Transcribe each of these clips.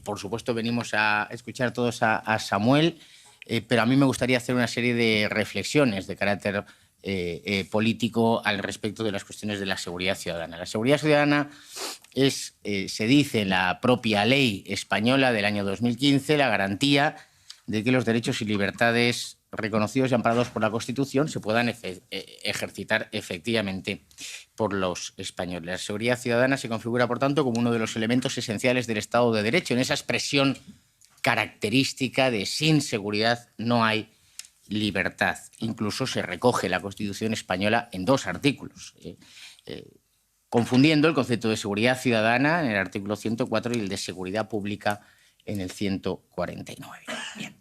Por supuesto, venimos a escuchar todos a Samuel, pero a mí me gustaría hacer una serie de reflexiones de carácter político al respecto de las cuestiones de la seguridad ciudadana. La seguridad ciudadana es, se dice en la propia ley española del año 2015, la garantía de que los derechos y libertades reconocidos y amparados por la Constitución se puedan ejercitar efectivamente por los españoles. La seguridad ciudadana se configura, por tanto, como uno de los elementos esenciales del Estado de Derecho, en esa expresión característica de sin seguridad no hay libertad. Incluso se recoge la Constitución española en 2 artículos, confundiendo el concepto de seguridad ciudadana en el artículo 104 y el de seguridad pública en el 149. Bien.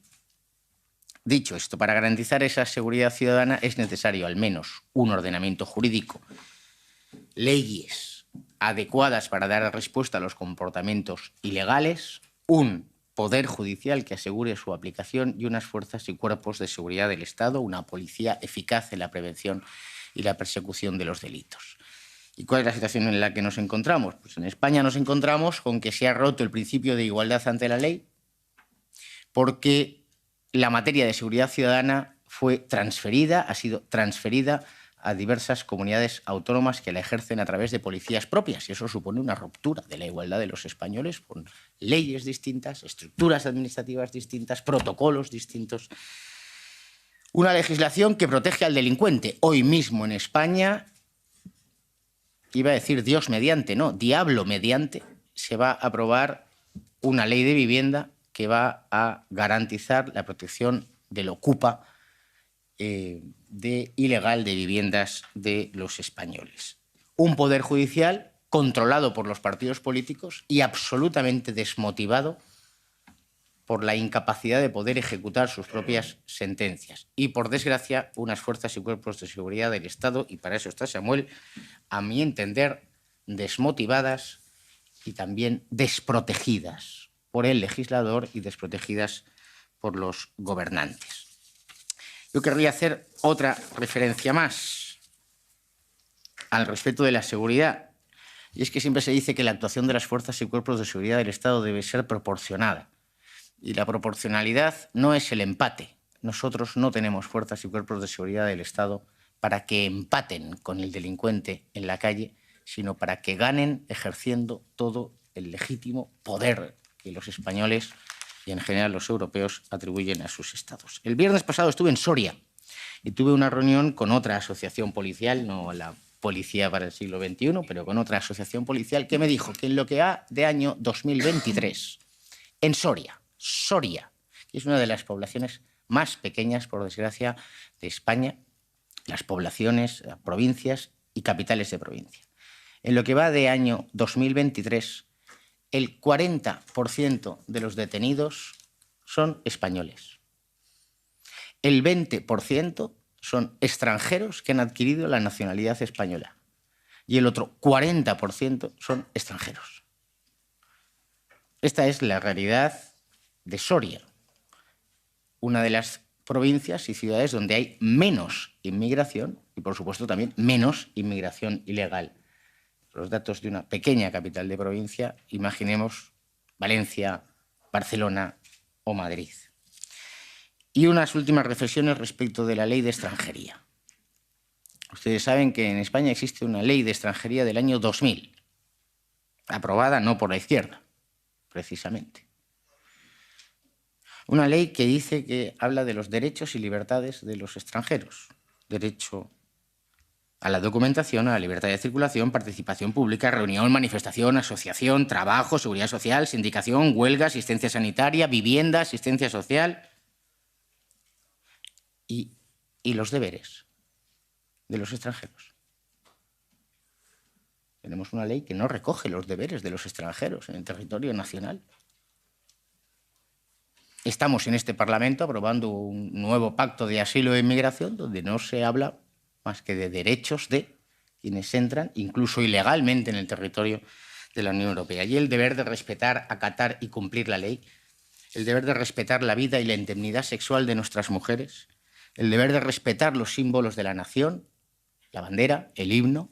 Dicho esto, para garantizar esa seguridad ciudadana es necesario al menos un ordenamiento jurídico, leyes adecuadas para dar respuesta a los comportamientos ilegales, un poder judicial que asegure su aplicación y unas fuerzas y cuerpos de seguridad del Estado, una policía eficaz en la prevención y la persecución de los delitos. ¿Y cuál es la situación en la que nos encontramos? Pues en España nos encontramos con que se ha roto el principio de igualdad ante la ley porque la materia de seguridad ciudadana fue transferida, ha sido transferida a diversas comunidades autónomas que la ejercen a través de policías propias, y eso supone una ruptura de la igualdad de los españoles con leyes distintas, estructuras administrativas distintas, protocolos distintos. Una legislación que protege al delincuente. Hoy mismo en España, iba a decir Dios mediante, no, diablo mediante, se va a aprobar una ley de vivienda que va a garantizar la protección del ocupa ilegal de viviendas de los españoles. Un poder judicial controlado por los partidos políticos y absolutamente desmotivado por la incapacidad de poder ejecutar sus propias sentencias. Y, por desgracia, unas fuerzas y cuerpos de seguridad del Estado, y para eso está Samuel, a mi entender, desmotivadas y también desprotegidas por el legislador y desprotegidas por los gobernantes. Yo querría hacer otra referencia más al respecto de la seguridad, y es que siempre se dice que la actuación de las fuerzas y cuerpos de seguridad del Estado debe ser proporcionada, y la proporcionalidad no es el empate. Nosotros no tenemos fuerzas y cuerpos de seguridad del Estado para que empaten con el delincuente en la calle, sino para que ganen ejerciendo todo el legítimo poder que los españoles y en general los europeos atribuyen a sus estados. El viernes pasado estuve en Soria y tuve una reunión con otra asociación policial, no la Policía para el siglo XXI, pero con otra asociación policial que me dijo que en lo que ha de año 2023, en Soria, que es una de las poblaciones más pequeñas, por desgracia, de España, las poblaciones, las provincias y capitales de provincia. En lo que va de año 2023, el 40% de los detenidos son españoles. El 20% son extranjeros que han adquirido la nacionalidad española. Y el otro 40% son extranjeros. Esta es la realidad de Soria, una de las provincias y ciudades donde hay menos inmigración y, por supuesto, también menos inmigración ilegal. Los datos de una pequeña capital de provincia, imaginemos Valencia, Barcelona o Madrid. Y unas últimas reflexiones respecto de la ley de extranjería. Ustedes saben que en España existe una ley de extranjería del año 2000, aprobada no por la izquierda, precisamente. Una ley que dice que habla de los derechos y libertades de los extranjeros. Derecho a la documentación, a la libertad de circulación, participación pública, reunión, manifestación, asociación, trabajo, seguridad social, sindicación, huelga, asistencia sanitaria, vivienda, asistencia social y los deberes de los extranjeros. Tenemos una ley que no recoge los deberes de los extranjeros en el territorio nacional. Estamos en este Parlamento aprobando un nuevo pacto de asilo e inmigración donde no se habla más que de derechos de quienes entran, incluso ilegalmente, en el territorio de la Unión Europea. Y el deber de respetar, acatar y cumplir la ley, el deber de respetar la vida y la indemnidad sexual de nuestras mujeres, el deber de respetar los símbolos de la nación, la bandera, el himno,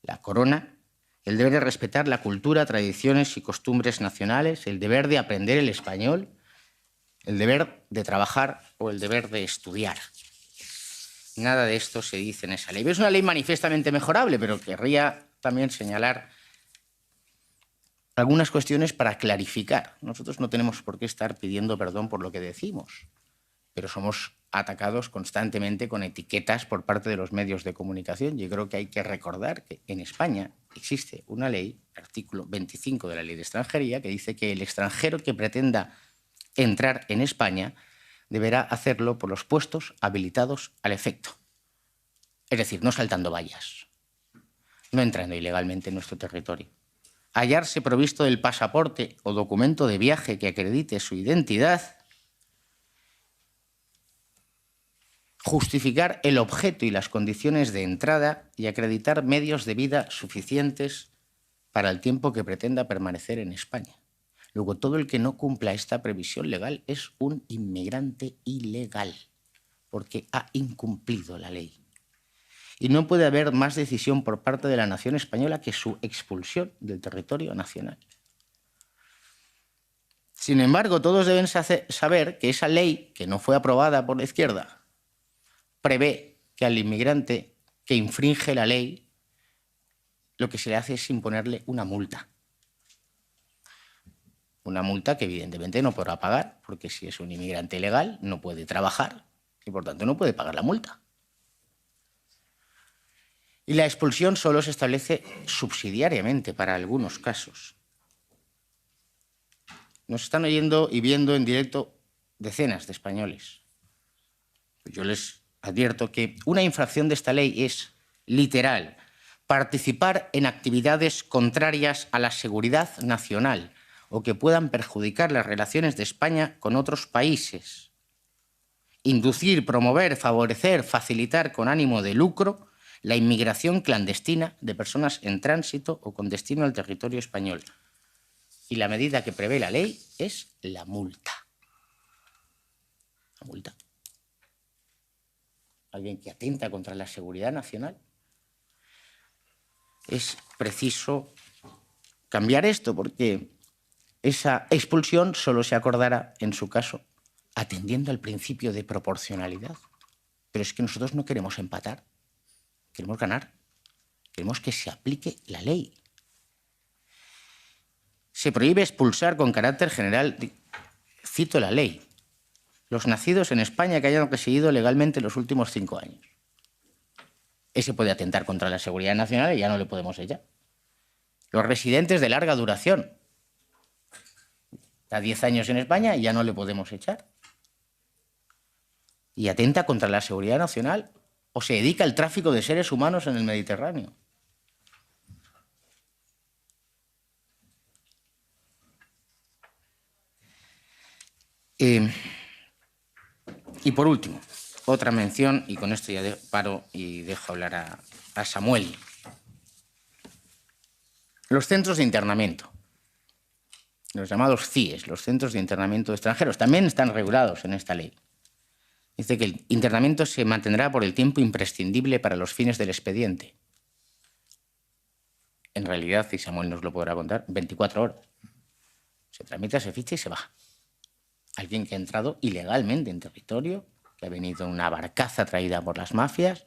la corona, el deber de respetar la cultura, tradiciones y costumbres nacionales, el deber de aprender el español, el deber de trabajar o el deber de estudiar. Nada de esto se dice en esa ley. Es una ley manifiestamente mejorable, pero querría también señalar algunas cuestiones para clarificar. Nosotros no tenemos por qué estar pidiendo perdón por lo que decimos, pero somos atacados constantemente con etiquetas por parte de los medios de comunicación. Yo creo que hay que recordar que en España existe una ley, artículo 25 de la Ley de Extranjería, que dice que el extranjero que pretenda entrar en España deberá hacerlo por los puestos habilitados al efecto. Es decir, no saltando vallas, no entrando ilegalmente en nuestro territorio. Hallarse provisto del pasaporte o documento de viaje que acredite su identidad, justificar el objeto y las condiciones de entrada y acreditar medios de vida suficientes para el tiempo que pretenda permanecer en España. Luego, todo el que no cumpla esta previsión legal es un inmigrante ilegal, porque ha incumplido la ley. Y no puede haber más decisión por parte de la nación española que su expulsión del territorio nacional. Sin embargo, todos deben saber que esa ley, que no fue aprobada por la izquierda, prevé que al inmigrante que infringe la ley, lo que se le hace es imponerle una multa. Una multa que evidentemente no podrá pagar, porque si es un inmigrante ilegal no puede trabajar y por tanto no puede pagar la multa. Y la expulsión solo se establece subsidiariamente para algunos casos. Nos están oyendo y viendo en directo decenas de españoles. Yo les advierto que una infracción de esta ley es, literal, participar en actividades contrarias a la seguridad nacional o que puedan perjudicar las relaciones de España con otros países. Inducir, promover, favorecer, facilitar con ánimo de lucro la inmigración clandestina de personas en tránsito o con destino al territorio español. Y la medida que prevé la ley es la multa. La multa. Alguien que atenta contra la seguridad nacional. Es preciso cambiar esto porque esa expulsión solo se acordará, en su caso, atendiendo al principio de proporcionalidad. Pero es que nosotros no queremos empatar, queremos ganar, queremos que se aplique la ley. Se prohíbe expulsar con carácter general, cito la ley, los nacidos en España que hayan residido legalmente los últimos 5 años. Ese puede atentar contra la seguridad nacional y ya no le podemos echar. Los residentes de larga duración. Está 10 años en España y ya no le podemos echar. Y atenta contra la seguridad nacional o se dedica al tráfico de seres humanos en el Mediterráneo. Y por último, otra mención, y con esto ya paro y dejo hablar a Samuel. Los centros de internamiento, los llamados CIES, los centros de internamiento de extranjeros, también están regulados en esta ley. Dice que el internamiento se mantendrá por el tiempo imprescindible para los fines del expediente. En realidad, y Samuel nos lo podrá contar, 24 horas. Se tramita, se ficha y se va. Alguien que ha entrado ilegalmente en territorio, que ha venido en una barcaza traída por las mafias,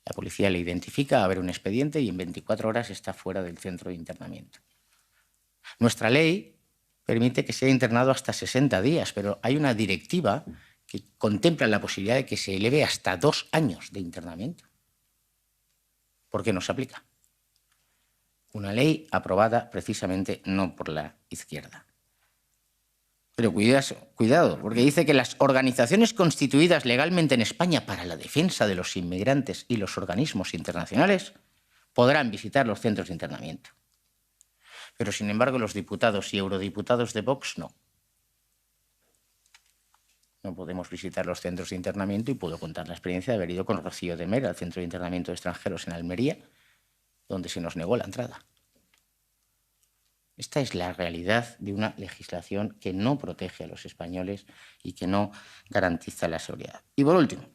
la policía le identifica, abre un expediente y en 24 horas está fuera del centro de internamiento. Nuestra ley permite que sea internado hasta 60 días, pero hay una directiva que contempla la posibilidad de que se eleve hasta 2 años de internamiento. ¿Por qué no se aplica? Una ley aprobada precisamente no por la izquierda. Pero cuidado, porque dice que las organizaciones constituidas legalmente en España para la defensa de los inmigrantes y los organismos internacionales podrán visitar los centros de internamiento. Pero, sin embargo, los diputados y eurodiputados de Vox no. No podemos visitar los centros de internamiento y puedo contar la experiencia de haber ido con Rocío de Mer al centro de internamiento de extranjeros en Almería, donde se nos negó la entrada. Esta es la realidad de una legislación que no protege a los españoles y que no garantiza la seguridad. Y por último,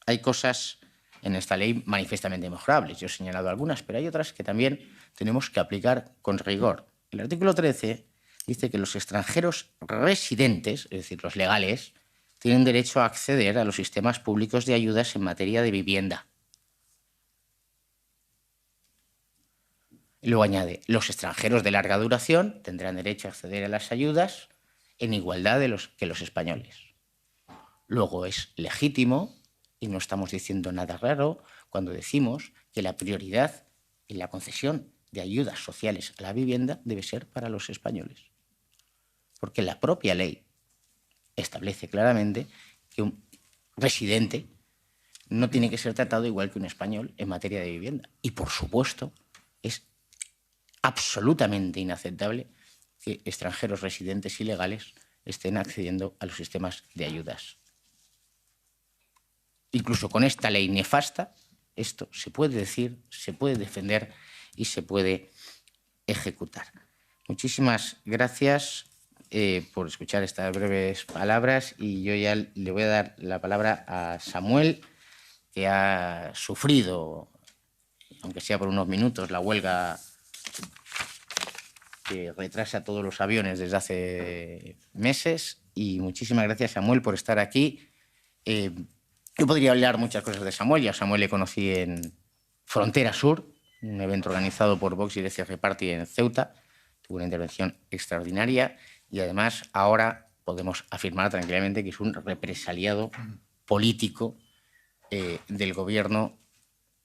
hay cosas en esta ley manifiestamente mejorables. Yo he señalado algunas, pero hay otras que también tenemos que aplicar con rigor. El artículo 13 dice que los extranjeros residentes, es decir, los legales, tienen derecho a acceder a los sistemas públicos de ayudas en materia de vivienda. Luego añade, los extranjeros de larga duración tendrán derecho a acceder a las ayudas en igualdad que los españoles. Luego es legítimo, y no estamos diciendo nada raro, cuando decimos que la prioridad en la concesión de ayudas sociales a la vivienda debe ser para los españoles. Porque la propia ley establece claramente que un residente no tiene que ser tratado igual que un español en materia de vivienda. Y, por supuesto, es absolutamente inaceptable que extranjeros residentes ilegales estén accediendo a los sistemas de ayudas. Incluso con esta ley nefasta, esto se puede decir, se puede defender y se puede ejecutar. Muchísimas gracias por escuchar estas breves palabras, y yo ya le voy a dar la palabra a Samuel, que ha sufrido, aunque sea por unos minutos, la huelga que retrasa todos los aviones desde hace meses. Y muchísimas gracias, Samuel, por estar aquí. Yo podría hablar muchas cosas de Samuel. Yo a Samuel le conocí en Frontera Sur, un evento organizado por Vox y DCR Party en Ceuta. Tuvo una intervención extraordinaria y además ahora podemos afirmar tranquilamente que es un represaliado político del gobierno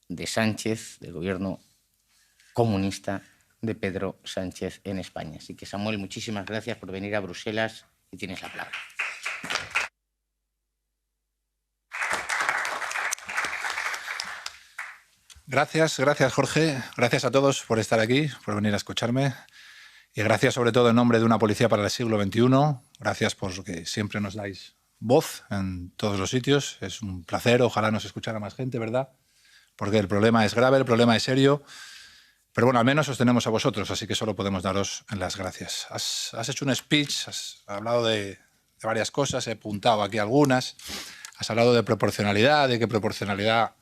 de Sánchez, del gobierno comunista de Pedro Sánchez en España. Así que, Samuel, muchísimas gracias por venir a Bruselas y tienes la palabra. Gracias, Jorge. Gracias a todos por estar aquí, por venir a escucharme. Y gracias sobre todo en nombre de una policía para el siglo XXI. Gracias porque siempre nos dais voz en todos los sitios. Es un placer, ojalá nos escuchara más gente, ¿verdad? Porque el problema es grave, el problema es serio. Pero bueno, al menos os tenemos a vosotros, así que solo podemos daros las gracias. Has hecho un speech, has hablado de varias cosas, he apuntado aquí algunas. Has hablado de proporcionalidad, de que proporcionalidad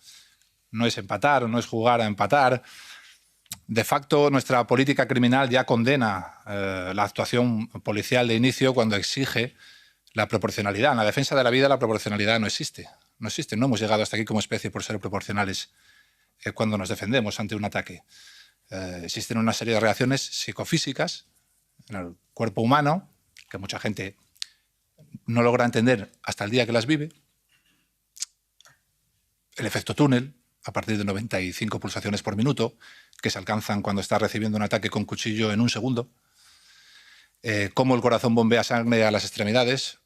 no es empatar o no es jugar a empatar. De facto, nuestra política criminal ya condena la actuación policial de inicio cuando exige la proporcionalidad. En la defensa de la vida la proporcionalidad no existe. No existe. No hemos llegado hasta aquí como especie por ser proporcionales cuando nos defendemos ante un ataque. Existen una serie de reacciones psicofísicas en el cuerpo humano que mucha gente no logra entender hasta el día que las vive. El efecto túnel, a partir de 95 pulsaciones por minuto, que se alcanzan cuando está recibiendo un ataque con cuchillo en un segundo. Cómo el corazón bombea sangre a las extremidades,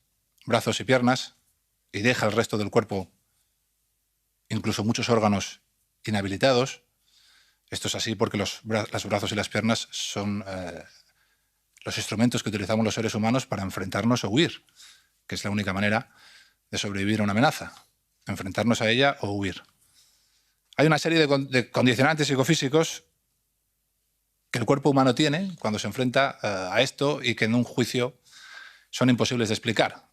brazos y piernas, y deja el resto del cuerpo, incluso muchos órganos, inhabilitados. Esto es así porque los brazos y las piernas son los instrumentos que utilizamos los seres humanos para enfrentarnos o huir, que es la única manera de sobrevivir a una amenaza, enfrentarnos a ella o huir. Hay una serie de condicionantes psicofísicos que el cuerpo humano tiene cuando se enfrenta a esto y que en un juicio son imposibles de explicar.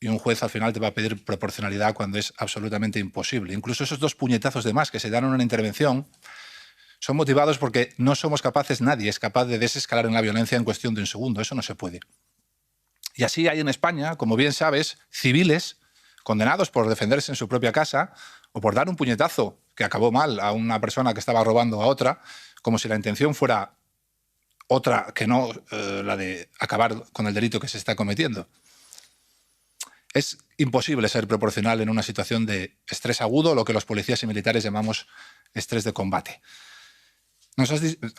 Y un juez al final te va a pedir proporcionalidad cuando es absolutamente imposible. Incluso esos 2 puñetazos de más que se dan en una intervención son motivados porque no somos capaces, nadie es capaz de desescalar en la violencia en cuestión de un segundo. Eso no se puede. Y así hay en España, como bien sabes, civiles condenados por defenderse en su propia casa o por dar un puñetazo que acabó mal a una persona que estaba robando a otra, como si la intención fuera otra que no la de acabar con el delito que se está cometiendo. Es imposible ser proporcional en una situación de estrés agudo, lo que los policías y militares llamamos estrés de combate.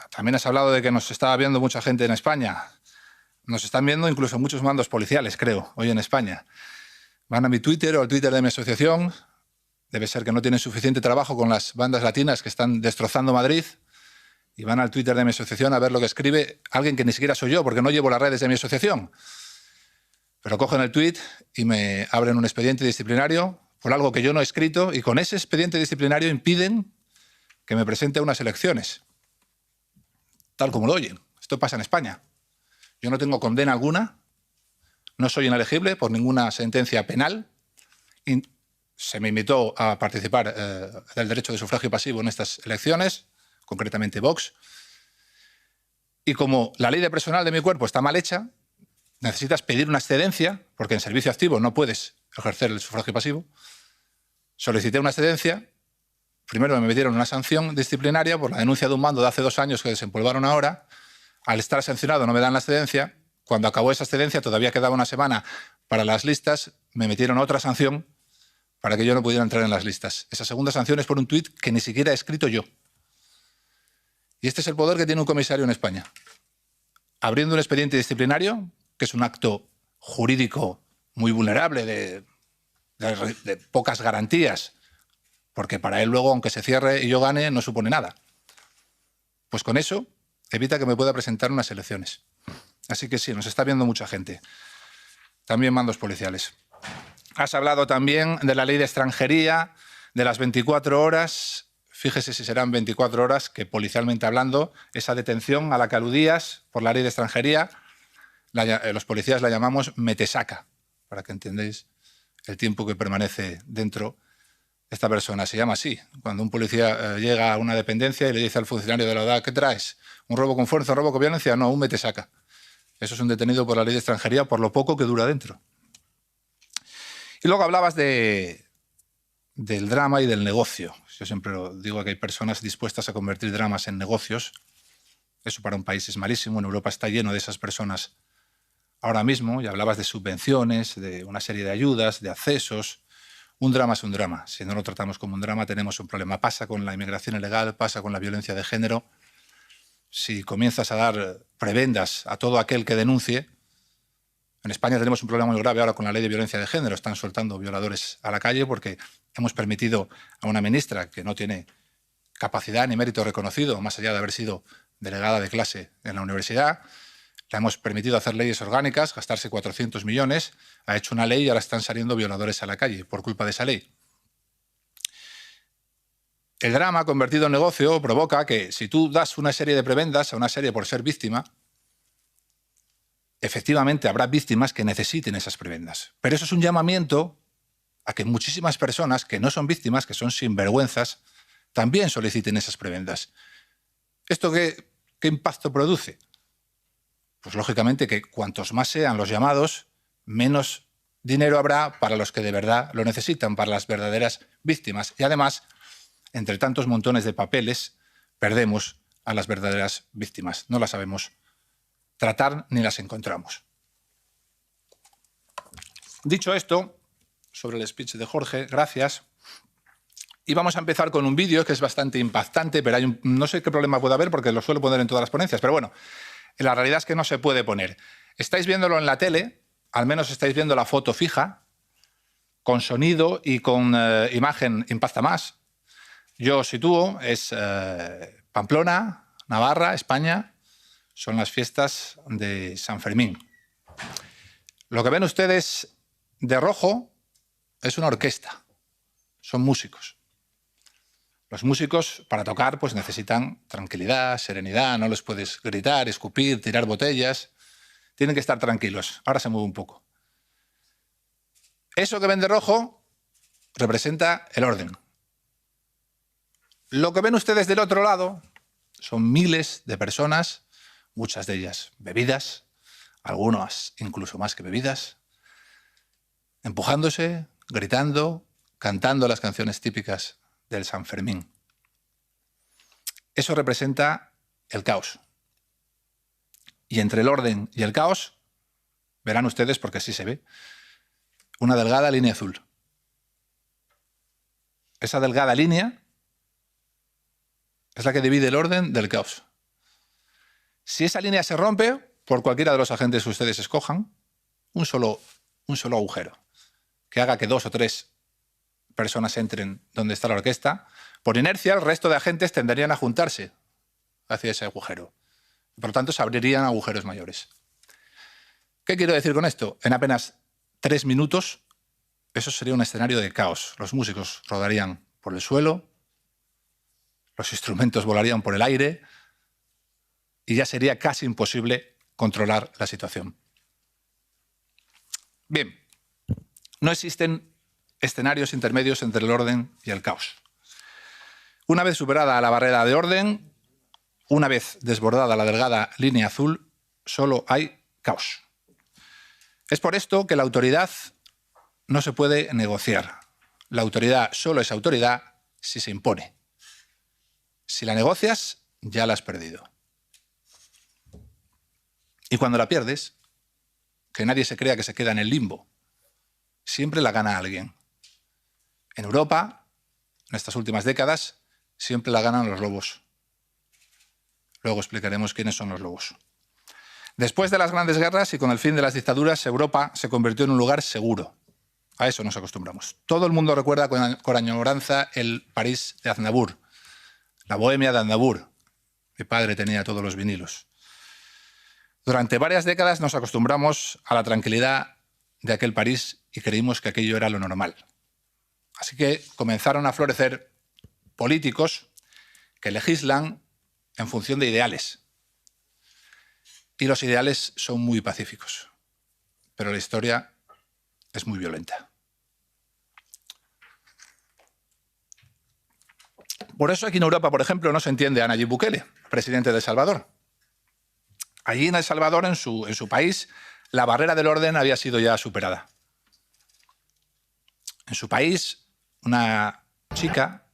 También has hablado de que nos estaba viendo mucha gente en España. Nos están viendo incluso muchos mandos policiales, creo, hoy en España. Van a mi Twitter o al Twitter de mi asociación. Debe ser que no tienen suficiente trabajo con las bandas latinas que están destrozando Madrid. Y van al Twitter de mi asociación a ver lo que escribe alguien que ni siquiera soy yo, porque no llevo las redes de mi asociación. Pero cogen el tuit y me abren un expediente disciplinario por algo que yo no he escrito, y con ese expediente disciplinario impiden que me presente a unas elecciones. Tal como lo oyen. Esto pasa en España. Yo no tengo condena alguna, no soy inelegible por ninguna sentencia penal. se me invitó a participar del derecho de sufragio pasivo en estas elecciones, concretamente Vox. Y como la ley de personal de mi cuerpo está mal hecha, necesitas pedir una excedencia, porque en servicio activo no puedes ejercer el sufragio pasivo. Solicité una excedencia. Primero me metieron una sanción disciplinaria por la denuncia de un mando de hace 2 años que desempolvaron ahora. Al estar sancionado no me dan la excedencia. Cuando acabó esa excedencia, todavía quedaba una semana para las listas, me metieron otra sanción para que yo no pudiera entrar en las listas. Esa segunda sanción es por un tuit que ni siquiera he escrito yo. Y este es el poder que tiene un comisario en España. Abriendo un expediente disciplinario, que es un acto jurídico muy vulnerable, de pocas garantías, porque para él luego, aunque se cierre y yo gane, no supone nada. Pues con eso evita que me pueda presentar unas elecciones. Así que sí, nos está viendo mucha gente. También mandos policiales. Has hablado también de la ley de extranjería, de las 24 horas. Fíjese si serán 24 horas que, policialmente hablando, esa detención a la que aludías por la ley de extranjería, los policías la llamamos metesaca, para que entendáis el tiempo que permanece dentro esta persona. Se llama así. Cuando un policía llega a una dependencia y le dice al funcionario de la ODA, ¿qué traes? ¿Un robo con fuerza, un robo con violencia? No, un metesaca. Eso es un detenido por la ley de extranjería por lo poco que dura dentro. Y luego hablabas del drama y del negocio. Yo siempre lo digo, que hay personas dispuestas a convertir dramas en negocios. Eso para un país es malísimo. En Europa está lleno de esas personas ahora mismo. Y hablabas de subvenciones, de una serie de ayudas, de accesos. Un drama es un drama. Si no lo tratamos como un drama, tenemos un problema. Pasa con la inmigración ilegal, pasa con la violencia de género. Si comienzas a dar prebendas a todo aquel que denuncie, en España tenemos un problema muy grave ahora con la ley de violencia de género. Están soltando violadores a la calle porque hemos permitido a una ministra que no tiene capacidad ni mérito reconocido, más allá de haber sido delegada de clase en la universidad, le hemos permitido hacer leyes orgánicas, gastarse 400 millones, ha hecho una ley y ahora están saliendo violadores a la calle por culpa de esa ley. El drama convertido en negocio provoca que si tú das una serie de prebendas a una serie por ser víctima, efectivamente habrá víctimas que necesiten esas prebendas. Pero eso es un llamamiento a que muchísimas personas que no son víctimas, que son sinvergüenzas, también soliciten esas prebendas. ¿Esto qué impacto produce? Pues lógicamente que cuantos más sean los llamados, menos dinero habrá para los que de verdad lo necesitan, para las verdaderas víctimas. Y además, entre tantos montones de papeles, perdemos a las verdaderas víctimas. No las sabemos tratar ni las encontramos. Dicho esto, sobre el speech de Jorge, gracias. Y vamos a empezar con un vídeo que es bastante impactante, pero no sé qué problema puede haber porque lo suelo poner en todas las ponencias, pero bueno, la realidad es que no se puede poner. Estáis viéndolo en la tele, al menos estáis viendo la foto fija, con sonido y con imagen impacta más. Yo os sitúo, es Pamplona, Navarra, España. Son las fiestas de San Fermín. Lo que ven ustedes de rojo es una orquesta. Son músicos. Los músicos, para tocar, pues necesitan tranquilidad, serenidad. No les puedes gritar, escupir, tirar botellas. Tienen que estar tranquilos. Ahora se mueve un poco. Eso que ven de rojo representa el orden. Lo que ven ustedes del otro lado son miles de personas, muchas de ellas bebidas, algunas incluso más que bebidas, empujándose, gritando, cantando las canciones típicas del San Fermín. Eso representa el caos. Y entre el orden y el caos, verán ustedes, porque así se ve, una delgada línea azul. Esa delgada línea es la que divide el orden del caos. Si esa línea se rompe, por cualquiera de los agentes que ustedes escojan, un solo agujero, que haga que 2 o 3 personas entren donde está la orquesta, por inercia el resto de agentes tenderían a juntarse hacia ese agujero. Por lo tanto, se abrirían agujeros mayores. ¿Qué quiero decir con esto? En apenas 3 minutos, eso sería un escenario de caos. Los músicos rodarían por el suelo, los instrumentos volarían por el aire y ya sería casi imposible controlar la situación. Bien, no existen escenarios intermedios entre el orden y el caos. Una vez superada la barrera de orden, una vez desbordada la delgada línea azul, solo hay caos. Es por esto que la autoridad no se puede negociar. La autoridad solo es autoridad si se impone. Si la negocias, ya la has perdido. Y cuando la pierdes, que nadie se crea que se queda en el limbo, siempre la gana alguien. En Europa, en estas últimas décadas, siempre la ganan los lobos. Luego explicaremos quiénes son los lobos. Después de las grandes guerras y con el fin de las dictaduras, Europa se convirtió en un lugar seguro. A eso nos acostumbramos. Todo el mundo recuerda con añoranza el París de Aznavour, la Bohemia de Aznavour. Mi padre tenía todos los vinilos. Durante varias décadas nos acostumbramos a la tranquilidad de aquel París y creímos que aquello era lo normal. Así que comenzaron a florecer políticos que legislan en función de ideales. Y los ideales son muy pacíficos, pero la historia es muy violenta. Por eso aquí en Europa, por ejemplo, no se entiende a Nayib Bukele, presidente de El Salvador. Allí en El Salvador, en su país, la barrera del orden había sido ya superada. En su país, una chica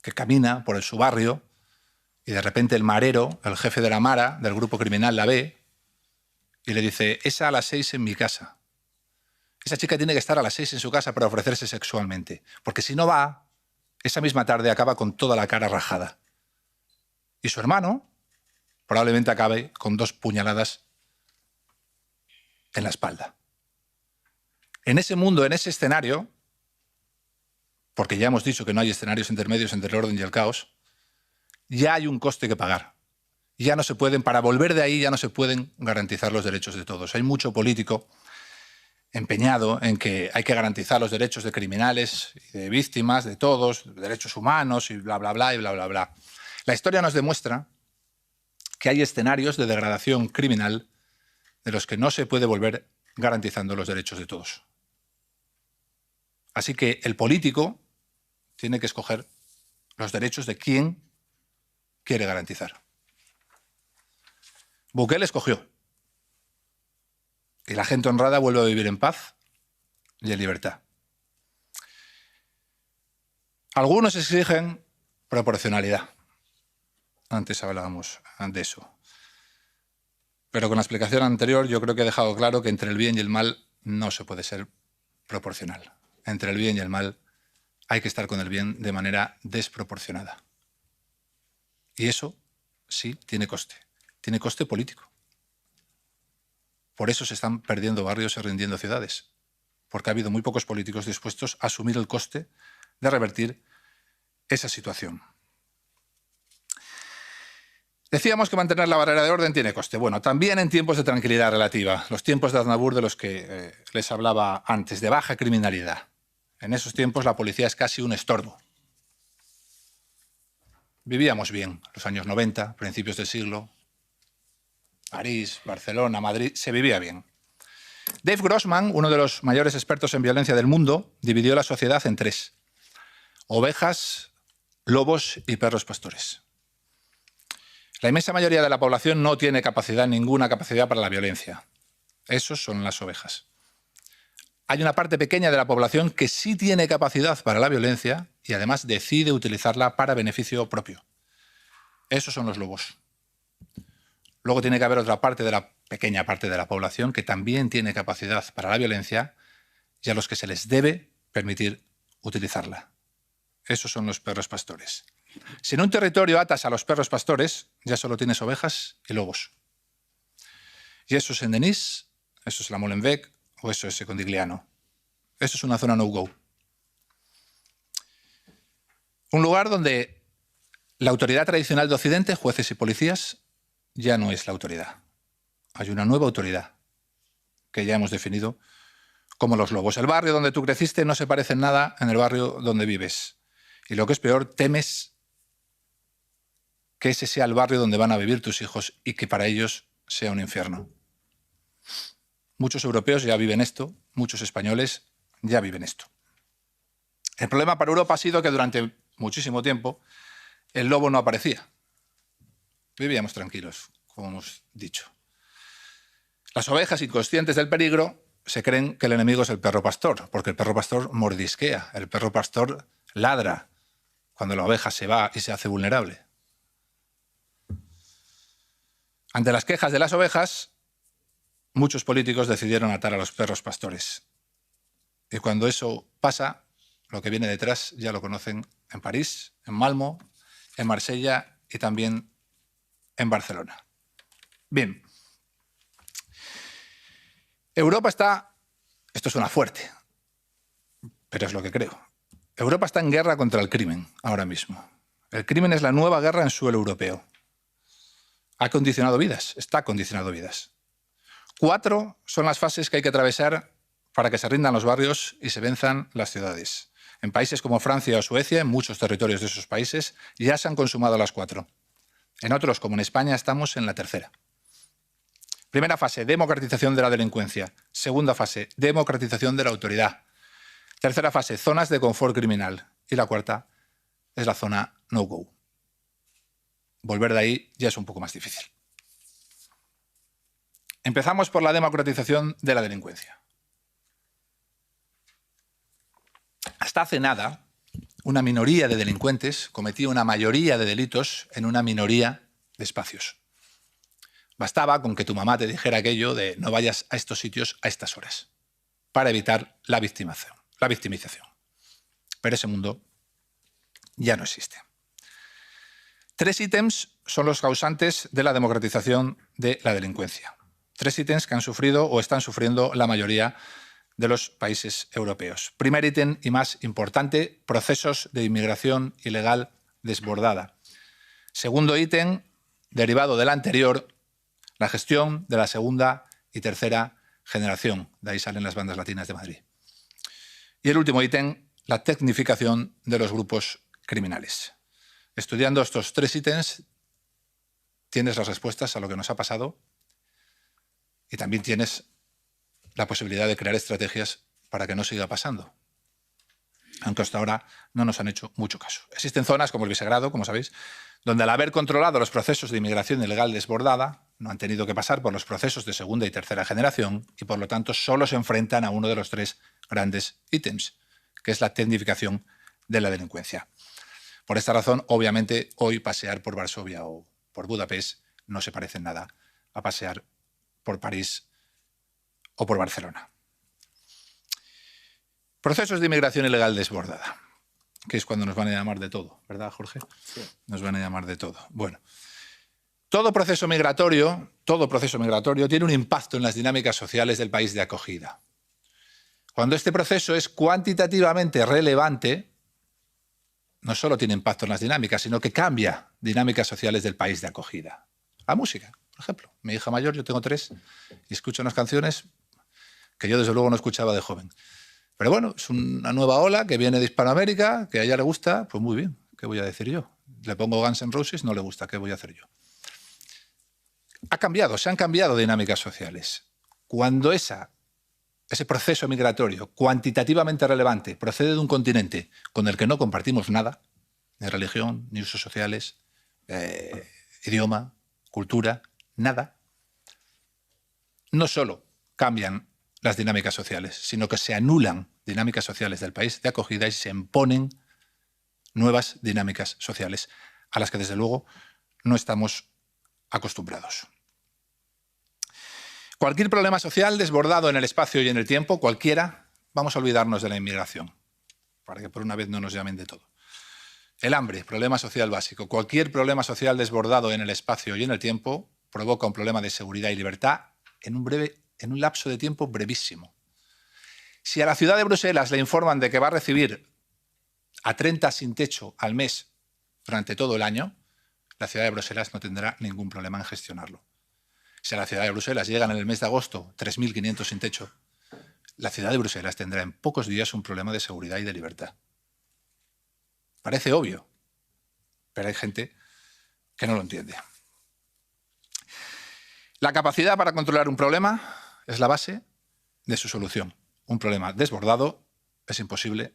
que camina por su barrio y de repente el marero, el jefe de la mara, del grupo criminal, la ve y le dice: esa a las 6 en mi casa. Esa chica tiene que estar a las 6 en su casa para ofrecerse sexualmente, porque si no va, esa misma tarde acaba con toda la cara rajada. Y su hermano probablemente acabe con 2 puñaladas en la espalda. En ese mundo, en ese escenario, porque ya hemos dicho que no hay escenarios intermedios entre el orden y el caos, ya hay un coste que pagar. Ya no se pueden, para volver de ahí, ya no se pueden garantizar los derechos de todos. Hay mucho político empeñado en que hay que garantizar los derechos de criminales y de víctimas, de todos, derechos humanos y bla, bla, bla, y bla, bla, bla. La historia nos demuestra que hay escenarios de degradación criminal de los que no se puede volver garantizando los derechos de todos. Así que el político tiene que escoger los derechos de quien quiere garantizar. Bukele escogió. Y la gente honrada vuelve a vivir en paz y en libertad. Algunos exigen proporcionalidad. Antes hablábamos de eso. Pero con la explicación anterior yo creo que he dejado claro que entre el bien y el mal no se puede ser proporcional. Entre el bien y el mal hay que estar con el bien de manera desproporcionada. Y eso sí tiene coste político. Por eso se están perdiendo barrios y rindiendo ciudades, porque ha habido muy pocos políticos dispuestos a asumir el coste de revertir esa situación. Decíamos que mantener la barrera de orden tiene coste. Bueno, también en tiempos de tranquilidad relativa, los tiempos de Aznavour de los que les hablaba antes, de baja criminalidad. En esos tiempos la policía es casi un estorbo. Vivíamos bien, los años 90, principios del siglo, París, Barcelona, Madrid, se vivía bien. Dave Grossman, uno de los mayores expertos en violencia del mundo, dividió la sociedad en 3: ovejas, lobos y perros pastores. La inmensa mayoría de la población no tiene ninguna capacidad para la violencia. Esos son las ovejas. Hay una parte pequeña de la población que sí tiene capacidad para la violencia y además decide utilizarla para beneficio propio. Esos son los lobos. Luego tiene que haber otra pequeña parte de la población que también tiene capacidad para la violencia y a los que se les debe permitir utilizarla. Esos son los perros pastores. Si en un territorio atas a los perros pastores, ya solo tienes ovejas y lobos. Y eso es en Denis, eso es la Molenbeek o eso es Condigliano. Eso es una zona no-go. Un lugar donde la autoridad tradicional de Occidente, jueces y policías, ya no es la autoridad. Hay una nueva autoridad que ya hemos definido como los lobos. El barrio donde tú creciste no se parece en nada en el barrio donde vives. Y lo que es peor, temes que ese sea el barrio donde van a vivir tus hijos y que para ellos sea un infierno. Muchos europeos ya viven esto, muchos españoles ya viven esto. El problema para Europa ha sido que durante muchísimo tiempo el lobo no aparecía. Vivíamos tranquilos, como hemos dicho. Las ovejas, inconscientes del peligro, se creen que el enemigo es el perro pastor, porque el perro pastor mordisquea, el perro pastor ladra cuando la oveja se va y se hace vulnerable. Ante las quejas de las ovejas, muchos políticos decidieron atar a los perros pastores. Y cuando eso pasa, lo que viene detrás ya lo conocen en París, en Malmo, en Marsella y también en Barcelona. Bien. Europa está, esto suena fuerte, pero es lo que creo. Europa está en guerra contra el crimen ahora mismo. El crimen es la nueva guerra en suelo europeo. Ha condicionado vidas, está condicionando vidas. 4 son las fases que hay que atravesar para que se rindan los barrios y se venzan las ciudades. En países como Francia o Suecia, en muchos territorios de esos países, ya se han consumado las 4. En otros, como en España, estamos en la tercera. Primera fase, democratización de la delincuencia. Segunda fase, democratización de la autoridad. Tercera fase, zonas de confort criminal. Y la cuarta es la zona no-go. Volver de ahí ya es un poco más difícil. Empezamos por la democratización de la delincuencia. Hasta hace nada, una minoría de delincuentes cometía una mayoría de delitos en una minoría de espacios. Bastaba con que tu mamá te dijera aquello de no vayas a estos sitios a estas horas, para evitar la victimización. Pero ese mundo ya no existe. 3 ítems son los causantes de la democratización de la delincuencia. 3 ítems que han sufrido o están sufriendo la mayoría de los países europeos. Primer ítem y más importante, procesos de inmigración ilegal desbordada. Segundo ítem, derivado del anterior, la gestión de la segunda y tercera generación. De ahí salen las bandas latinas de Madrid. Y el último ítem, la tecnificación de los grupos criminales. Estudiando estos 3 ítems, tienes las respuestas a lo que nos ha pasado y también tienes la posibilidad de crear estrategias para que no siga pasando. Aunque hasta ahora no nos han hecho mucho caso. Existen zonas como el Visegrado, como sabéis, donde al haber controlado los procesos de inmigración ilegal desbordada, no han tenido que pasar por los procesos de segunda y tercera generación y, por lo tanto, solo se enfrentan a uno de los 3 grandes ítems, que es la tecnificación de la delincuencia. Por esta razón, obviamente, hoy pasear por Varsovia o por Budapest no se parece en nada a pasear por París o por Barcelona. Procesos de inmigración ilegal desbordada, que es cuando nos van a llamar de todo, ¿verdad, Jorge? Sí. Nos van a llamar de todo. Bueno, todo proceso migratorio tiene un impacto en las dinámicas sociales del país de acogida. Cuando este proceso es cuantitativamente relevante, no solo tiene impacto en las dinámicas, sino que cambia dinámicas sociales del país de acogida. La música, por ejemplo. Mi hija mayor, yo tengo 3, y escucho unas canciones que yo desde luego no escuchaba de joven. Pero bueno, es una nueva ola que viene de Hispanoamérica, que a ella le gusta, pues muy bien, ¿qué voy a decir yo? Le pongo Guns N' Roses, no le gusta, ¿qué voy a hacer yo? Se han cambiado dinámicas sociales. Cuando ese proceso migratorio cuantitativamente relevante procede de un continente con el que no compartimos nada, ni religión, ni usos sociales, idioma, cultura, nada, no solo cambian las dinámicas sociales, sino que se anulan dinámicas sociales del país de acogida y se imponen nuevas dinámicas sociales a las que, desde luego, no estamos acostumbrados. Cualquier problema social desbordado en el espacio y en el tiempo, cualquiera, vamos a olvidarnos de la inmigración, para que por una vez no nos llamen de todo. El hambre, problema social básico. Cualquier problema social desbordado en el espacio y en el tiempo provoca un problema de seguridad y libertad en un lapso de tiempo brevísimo. Si a la ciudad de Bruselas le informan de que va a recibir a 30 sin techo al mes durante todo el año, la ciudad de Bruselas no tendrá ningún problema en gestionarlo. Si a la ciudad de Bruselas llegan en el mes de agosto 3.500 sin techo, la ciudad de Bruselas tendrá en pocos días un problema de seguridad y de libertad. Parece obvio, pero hay gente que no lo entiende. La capacidad para controlar un problema es la base de su solución. Un problema desbordado es imposible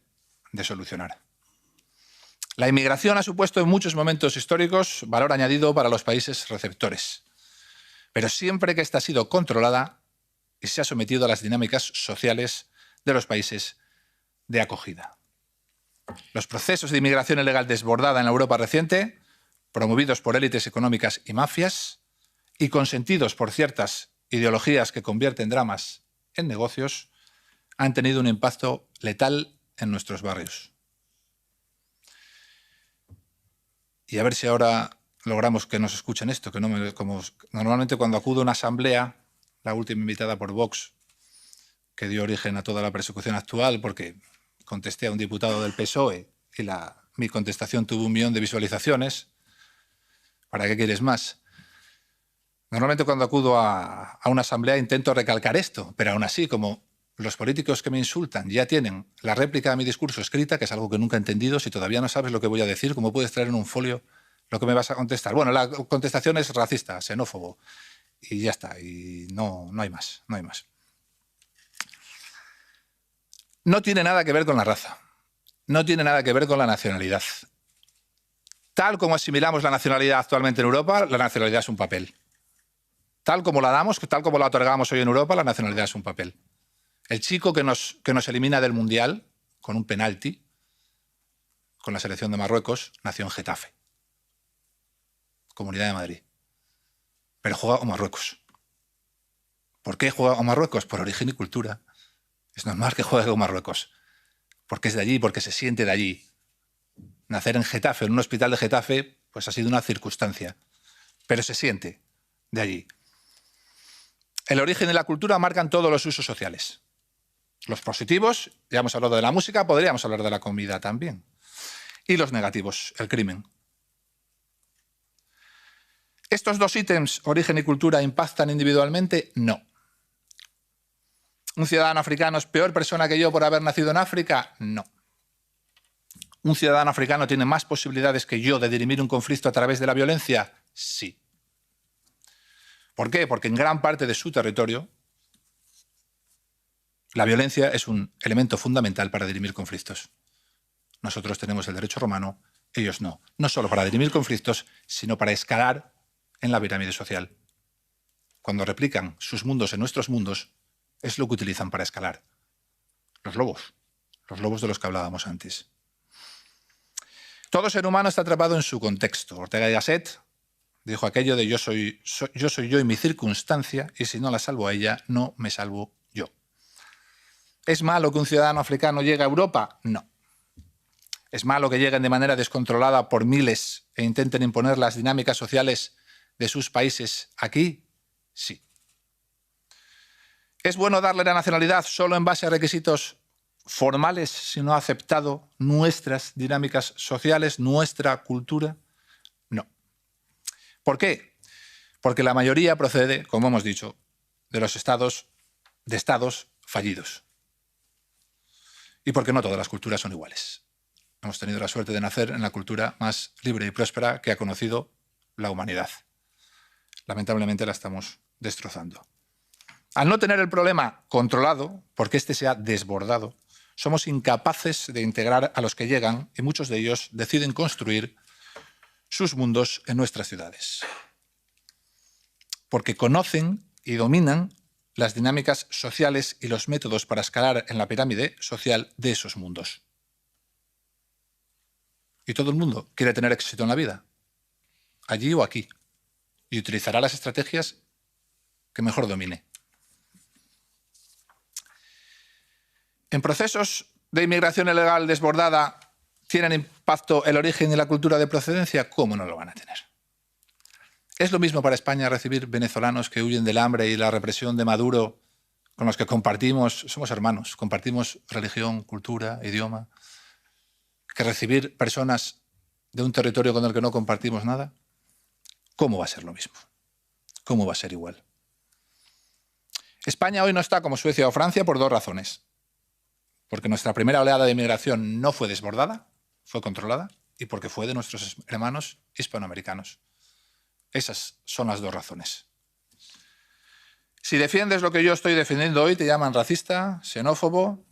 de solucionar. La inmigración ha supuesto en muchos momentos históricos valor añadido para los países receptores, pero siempre que ésta ha sido controlada y se ha sometido a las dinámicas sociales de los países de acogida. Los procesos de inmigración ilegal desbordada en la Europa reciente, promovidos por élites económicas y mafias y consentidos por ciertas ideologías que convierten dramas en negocios, han tenido un impacto letal en nuestros barrios. Y a ver si ahora logramos que nos escuchen esto, que no como normalmente cuando acudo a una asamblea, la última invitada por Vox, que dio origen a toda la persecución actual, porque contesté a un diputado del PSOE y mi contestación tuvo 1 millón de visualizaciones. ¿Para qué quieres más? Normalmente cuando acudo a una asamblea intento recalcar esto, pero aún así, como los políticos que me insultan ya tienen la réplica de mi discurso escrita, que es algo que nunca he entendido, si todavía no sabes lo que voy a decir, ¿cómo puedes traer en un folio lo que me vas a contestar? Bueno, la contestación es racista, xenófobo, y ya está, y no hay más, no hay más. No tiene nada que ver con la raza, no tiene nada que ver con la nacionalidad. Tal como asimilamos la nacionalidad actualmente en Europa, la nacionalidad es un papel. Tal como la damos, tal como la otorgamos hoy en Europa, la nacionalidad es un papel. El chico que nos elimina del Mundial con un penalti, con la selección de Marruecos, nació en Getafe, Comunidad de Madrid. Pero juega a Marruecos. ¿Por qué juega a Marruecos? Por origen y cultura. Es normal que juegue a Marruecos. Porque es de allí, porque se siente de allí. Nacer en Getafe, en un hospital de Getafe, pues ha sido una circunstancia. Pero se siente de allí. El origen y la cultura marcan todos los usos sociales. Los positivos, ya hemos hablado de la música, podríamos hablar de la comida también. Y los negativos, el crimen. ¿Estos 2 ítems, origen y cultura, impactan individualmente? No. ¿Un ciudadano africano es peor persona que yo por haber nacido en África? No. ¿Un ciudadano africano tiene más posibilidades que yo de dirimir un conflicto a través de la violencia? Sí. ¿Por qué? Porque en gran parte de su territorio la violencia es un elemento fundamental para dirimir conflictos. Nosotros tenemos el derecho romano, ellos no. No solo para dirimir conflictos, sino para escalar en la pirámide social. Cuando replican sus mundos en nuestros mundos, es lo que utilizan para escalar. Los lobos de los que hablábamos antes. Todo ser humano está atrapado en su contexto. Ortega y Gasset dijo aquello de yo soy yo y mi circunstancia, y si no la salvo a ella, no me salvo yo. ¿Es malo que un ciudadano africano llegue a Europa? No. ¿Es malo que lleguen de manera descontrolada por miles e intenten imponer las dinámicas sociales de sus países aquí? Sí. ¿Es bueno darle la nacionalidad solo en base a requisitos formales si no ha aceptado nuestras dinámicas sociales, nuestra cultura? No. ¿Por qué? Porque la mayoría procede, como hemos dicho, de estados fallidos. Y porque no todas las culturas son iguales. Hemos tenido la suerte de nacer en la cultura más libre y próspera que ha conocido la humanidad. Lamentablemente la estamos destrozando. Al no tener el problema controlado, porque éste se ha desbordado, somos incapaces de integrar a los que llegan y muchos de ellos deciden construir sus mundos en nuestras ciudades. Porque conocen y dominan las dinámicas sociales y los métodos para escalar en la pirámide social de esos mundos. Y todo el mundo quiere tener éxito en la vida, allí o aquí, y utilizará las estrategias que mejor domine. En procesos de inmigración ilegal desbordada, ¿tienen impacto el origen y la cultura de procedencia? ¿Cómo no lo van a tener? ¿Es lo mismo para España recibir venezolanos que huyen del hambre y la represión de Maduro, con los que compartimos, somos hermanos, compartimos religión, cultura, idioma, que recibir personas de un territorio con el que no compartimos nada? ¿Cómo va a ser lo mismo? ¿Cómo va a ser igual? España hoy no está como Suecia o Francia por 2 razones. Porque nuestra primera oleada de inmigración no fue desbordada, fue controlada, y porque fue de nuestros hermanos hispanoamericanos. Esas son las 2 razones. Si defiendes lo que yo estoy defendiendo hoy, te llaman racista, xenófobo,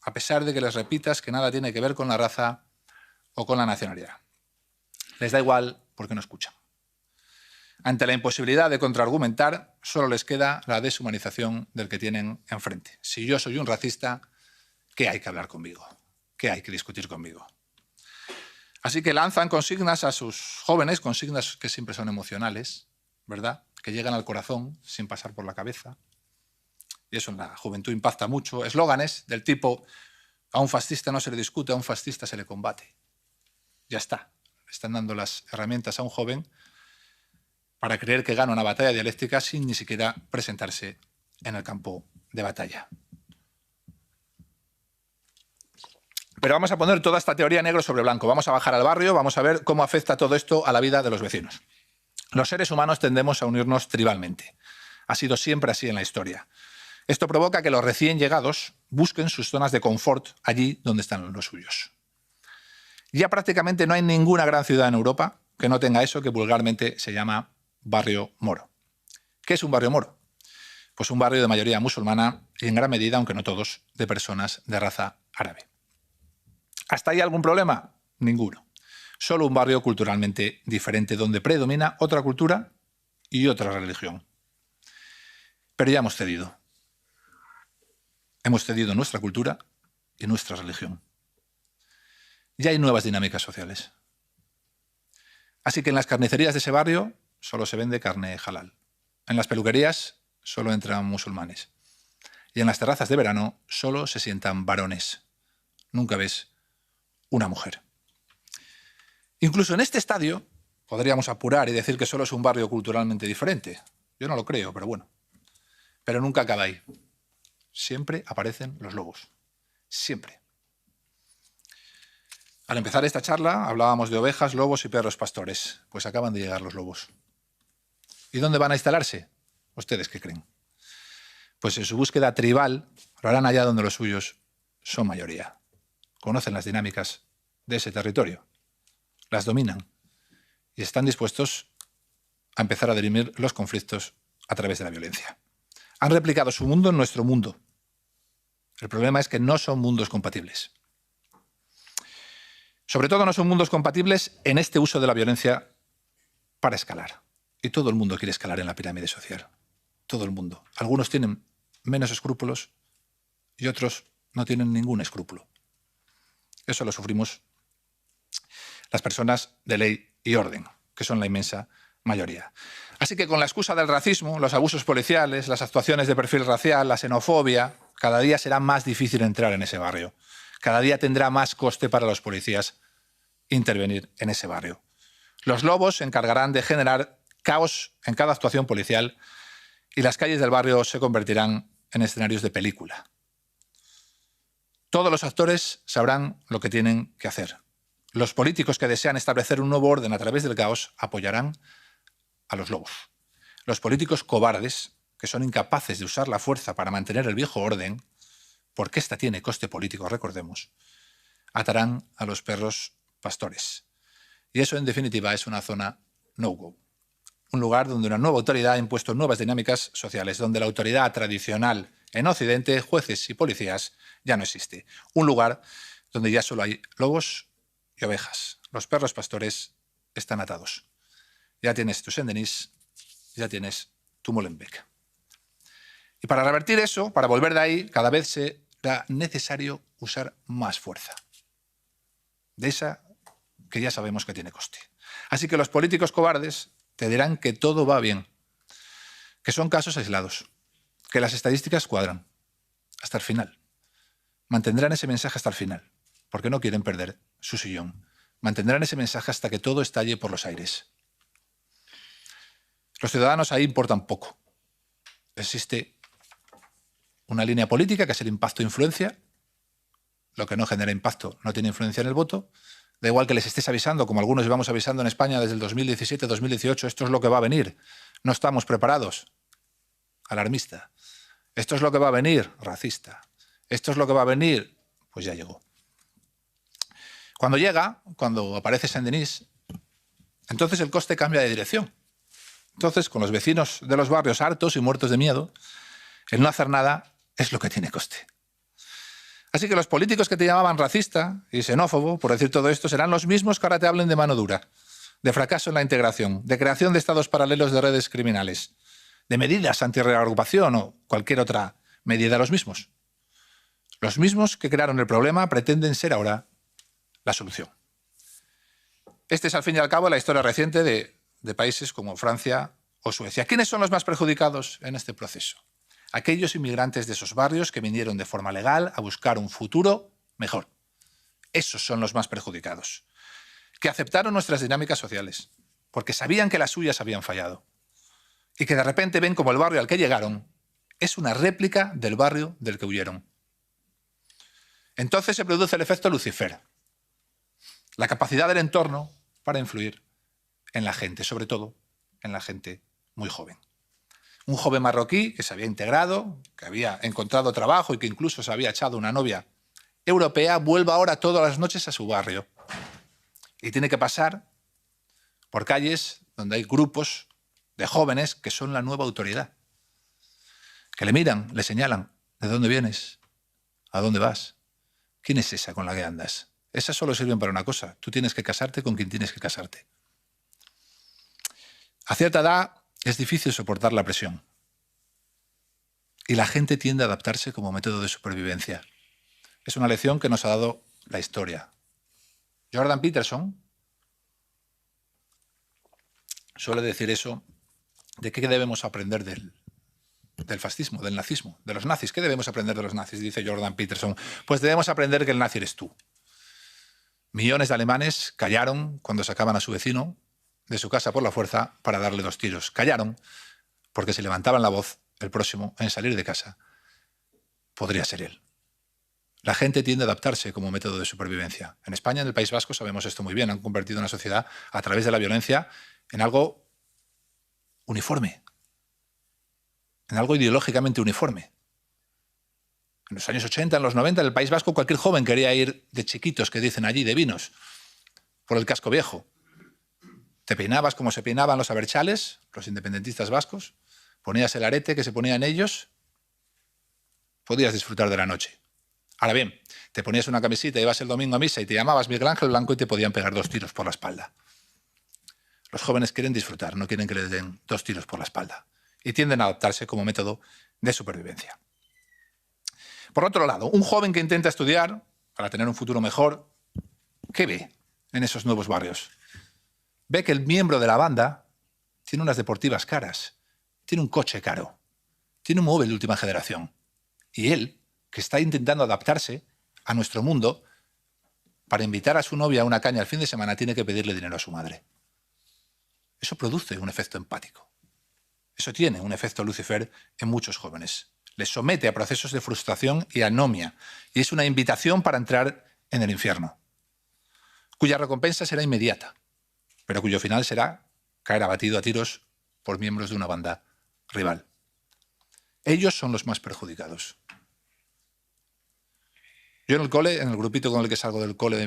a pesar de que les repitas que nada tiene que ver con la raza o con la nacionalidad. Les da igual porque no escuchan. Ante la imposibilidad de contraargumentar, solo les queda la deshumanización del que tienen enfrente. Si yo soy un racista, ¿qué hay que hablar conmigo? ¿Qué hay que discutir conmigo? Así que lanzan consignas a sus jóvenes, consignas que siempre son emocionales, ¿verdad? Que llegan al corazón sin pasar por la cabeza. Y eso en la juventud impacta mucho. Eslóganes del tipo: a un fascista no se le discute, a un fascista se le combate. Ya está. Están dando las herramientas a un joven para creer que gana una batalla dialéctica sin ni siquiera presentarse en el campo de batalla. Pero vamos a poner toda esta teoría negro sobre blanco. Vamos a bajar al barrio, vamos a ver cómo afecta todo esto a la vida de los vecinos. Los seres humanos tendemos a unirnos tribalmente. Ha sido siempre así en la historia. Esto provoca que los recién llegados busquen sus zonas de confort allí donde están los suyos. Ya prácticamente no hay ninguna gran ciudad en Europa que no tenga eso que vulgarmente se llama barrio moro. ¿Qué es un barrio moro? Pues un barrio de mayoría musulmana y en gran medida, aunque no todos, de personas de raza árabe. ¿Hasta ahí algún problema? Ninguno. Solo un barrio culturalmente diferente donde predomina otra cultura y otra religión. Pero ya hemos cedido. Hemos cedido nuestra cultura y nuestra religión. Ya hay nuevas dinámicas sociales. Así que en las carnicerías de ese barrio solo se vende carne halal. En las peluquerías solo entran musulmanes. Y en las terrazas de verano solo se sientan varones. Nunca ves una mujer. Incluso en este estadio podríamos apurar y decir que solo es un barrio culturalmente diferente. Yo no lo creo, pero bueno. Pero nunca acaba ahí. Siempre aparecen los lobos. Siempre. Al empezar esta charla hablábamos de ovejas, lobos y perros pastores. Pues acaban de llegar los lobos. ¿Y dónde van a instalarse? ¿Ustedes qué creen? Pues en su búsqueda tribal lo harán allá donde los suyos son mayoría. Conocen las dinámicas de ese territorio. Las dominan. Y están dispuestos a empezar a dirimir los conflictos a través de la violencia. Han replicado su mundo en nuestro mundo. El problema es que no son mundos compatibles. Sobre todo no son mundos compatibles en este uso de la violencia para escalar. Y todo el mundo quiere escalar en la pirámide social. Todo el mundo. Algunos tienen menos escrúpulos y otros no tienen ningún escrúpulo. Eso lo sufrimos las personas de ley y orden, que son la inmensa mayoría. Así que con la excusa del racismo, los abusos policiales, las actuaciones de perfil racial, la xenofobia, cada día será más difícil entrar en ese barrio. Cada día tendrá más coste para los policías intervenir en ese barrio. Los lobos se encargarán de generar caos en cada actuación policial y las calles del barrio se convertirán en escenarios de película. Todos los actores sabrán lo que tienen que hacer. Los políticos que desean establecer un nuevo orden a través del caos apoyarán a los lobos. Los políticos cobardes, que son incapaces de usar la fuerza para mantener el viejo orden, porque esta tiene coste político, recordemos, atarán a los perros pastores. Y eso, en definitiva, es una zona no-go. Un lugar donde una nueva autoridad ha impuesto nuevas dinámicas sociales, donde la autoridad tradicional en Occidente, jueces y policías, ya no existe. Un lugar donde ya solo hay lobos y ovejas. Los perros pastores están atados. Ya tienes tu Saint-Denis, ya tienes tu Molenbeek. Y para revertir eso, para volver de ahí, cada vez será necesario usar más fuerza. De esa que ya sabemos que tiene coste. Así que los políticos cobardes te dirán que todo va bien, que son casos aislados, que las estadísticas cuadran hasta el final. Mantendrán ese mensaje hasta el final, porque no quieren perder su sillón. Mantendrán ese mensaje hasta que todo estalle por los aires. Los ciudadanos ahí importan poco. Existe una línea política que es el impacto-influencia. Lo que no genera impacto no tiene influencia en el voto. Da igual que les estés avisando, como algunos llevamos avisando en España desde el 2017-2018, esto es lo que va a venir. No estamos preparados. Alarmista. Esto es lo que va a venir. Racista. Esto es lo que va a venir. Pues ya llegó. Cuando llega, cuando aparece Saint-Denis, entonces el coste cambia de dirección. Entonces, con los vecinos de los barrios hartos y muertos de miedo, el no hacer nada es lo que tiene coste. Así que los políticos que te llamaban racista y xenófobo por decir todo esto serán los mismos que ahora te hablen de mano dura, de fracaso en la integración, de creación de estados paralelos de redes criminales, de medidas antirreagrupación o cualquier otra medida. Los mismos. Los mismos que crearon el problema pretenden ser ahora la solución. Este es, al fin y al cabo, la historia reciente de países como Francia o Suecia. ¿Quiénes son los más perjudicados en este proceso? Aquellos inmigrantes de esos barrios que vinieron de forma legal a buscar un futuro mejor. Esos son los más perjudicados. Que aceptaron nuestras dinámicas sociales, porque sabían que las suyas habían fallado. Y que de repente ven como el barrio al que llegaron es una réplica del barrio del que huyeron. Entonces se produce el efecto Lucifer. La capacidad del entorno para influir en la gente, sobre todo en la gente muy joven. Un joven marroquí que se había integrado, que había encontrado trabajo y que incluso se había echado una novia europea, vuelve ahora todas las noches a su barrio. Y tiene que pasar por calles donde hay grupos de jóvenes que son la nueva autoridad. Que le miran, le señalan, ¿de dónde vienes? ¿A dónde vas? ¿Quién es esa con la que andas? Esas solo sirven para una cosa. Tú tienes que casarte con quien tienes que casarte. A cierta edad es difícil soportar la presión. Y la gente tiende a adaptarse como método de supervivencia. Es una lección que nos ha dado la historia. Jordan Peterson suele decir eso de qué debemos aprender del fascismo, del nazismo, de los nazis. ¿Qué debemos aprender de los nazis? Dice Jordan Peterson. Pues debemos aprender que el nazi eres tú. Millones de alemanes callaron cuando sacaban a su vecino de su casa por la fuerza para darle 2 tiros. Callaron porque si levantaban la voz, el próximo en salir de casa podría ser él. La gente tiende a adaptarse como método de supervivencia. En España, en el País Vasco, sabemos esto muy bien. Han convertido una sociedad a través de la violencia en algo uniforme, en algo ideológicamente uniforme. En los años 80, en los 90, en el País Vasco, cualquier joven quería ir de chiquitos, que dicen allí, de vinos, por el casco viejo. Te peinabas como se peinaban los abertzales, los independentistas vascos, ponías el arete que se ponían ellos, podías disfrutar de la noche. Ahora bien, te ponías una camiseta, ibas el domingo a misa y te llamabas Miguel Ángel Blanco y te podían pegar 2 tiros por la espalda. Los jóvenes quieren disfrutar, no quieren que les den 2 tiros por la espalda. Y tienden a adaptarse como método de supervivencia. Por otro lado, un joven que intenta estudiar para tener un futuro mejor, ¿qué ve en esos nuevos barrios? Ve que el miembro de la banda tiene unas deportivas caras, tiene un coche caro, tiene un móvil de última generación. Y él, que está intentando adaptarse a nuestro mundo, para invitar a su novia a una caña el fin de semana, tiene que pedirle dinero a su madre. Eso produce un efecto empático. Eso tiene un efecto Lucifer en muchos jóvenes. Les somete a procesos de frustración y anomia. Y es una invitación para entrar en el infierno, cuya recompensa será inmediata, pero cuyo final será caer abatido a tiros por miembros de una banda rival. Ellos son los más perjudicados. Yo en el cole, en el grupito con el que salgo del cole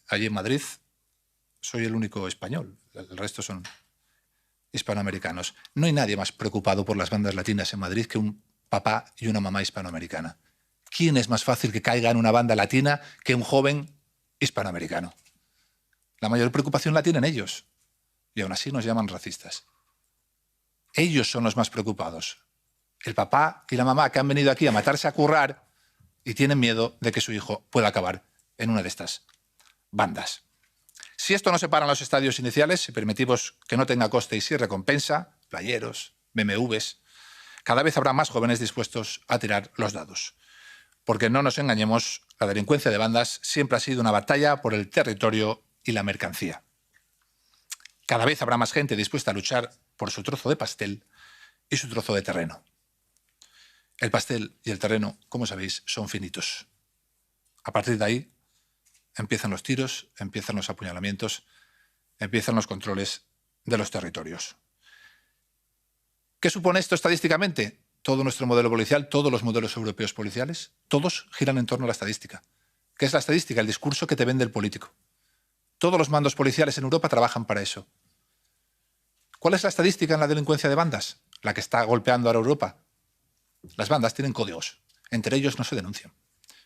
allí en Madrid, soy el único español. El resto son hispanoamericanos. No hay nadie más preocupado por las bandas latinas en Madrid que un papá y una mamá hispanoamericana. ¿Quién es más fácil que caiga en una banda latina que un joven hispanoamericano? La mayor preocupación la tienen ellos. Y aún así nos llaman racistas. Ellos son los más preocupados. El papá y la mamá que han venido aquí a matarse a currar y tienen miedo de que su hijo pueda acabar en una de estas bandas. Si esto no se para en los estadios iniciales, si permitimos que no tenga coste y sí recompensa, playeros, BMWs, cada vez habrá más jóvenes dispuestos a tirar los dados. Porque no nos engañemos, la delincuencia de bandas siempre ha sido una batalla por el territorio y la mercancía. Cada vez habrá más gente dispuesta a luchar por su trozo de pastel y su trozo de terreno. El pastel y el terreno, como sabéis, son finitos. A partir de ahí empiezan los tiros, empiezan los apuñalamientos, empiezan los controles de los territorios. ¿Qué supone esto estadísticamente? Todo nuestro modelo policial, todos los modelos europeos policiales, todos giran en torno a la estadística. ¿Qué es la estadística? El discurso que te vende el político. Todos los mandos policiales en Europa trabajan para eso. ¿Cuál es la estadística en la delincuencia de bandas? La que está golpeando ahora Europa. Las bandas tienen códigos. Entre ellos no se denuncian.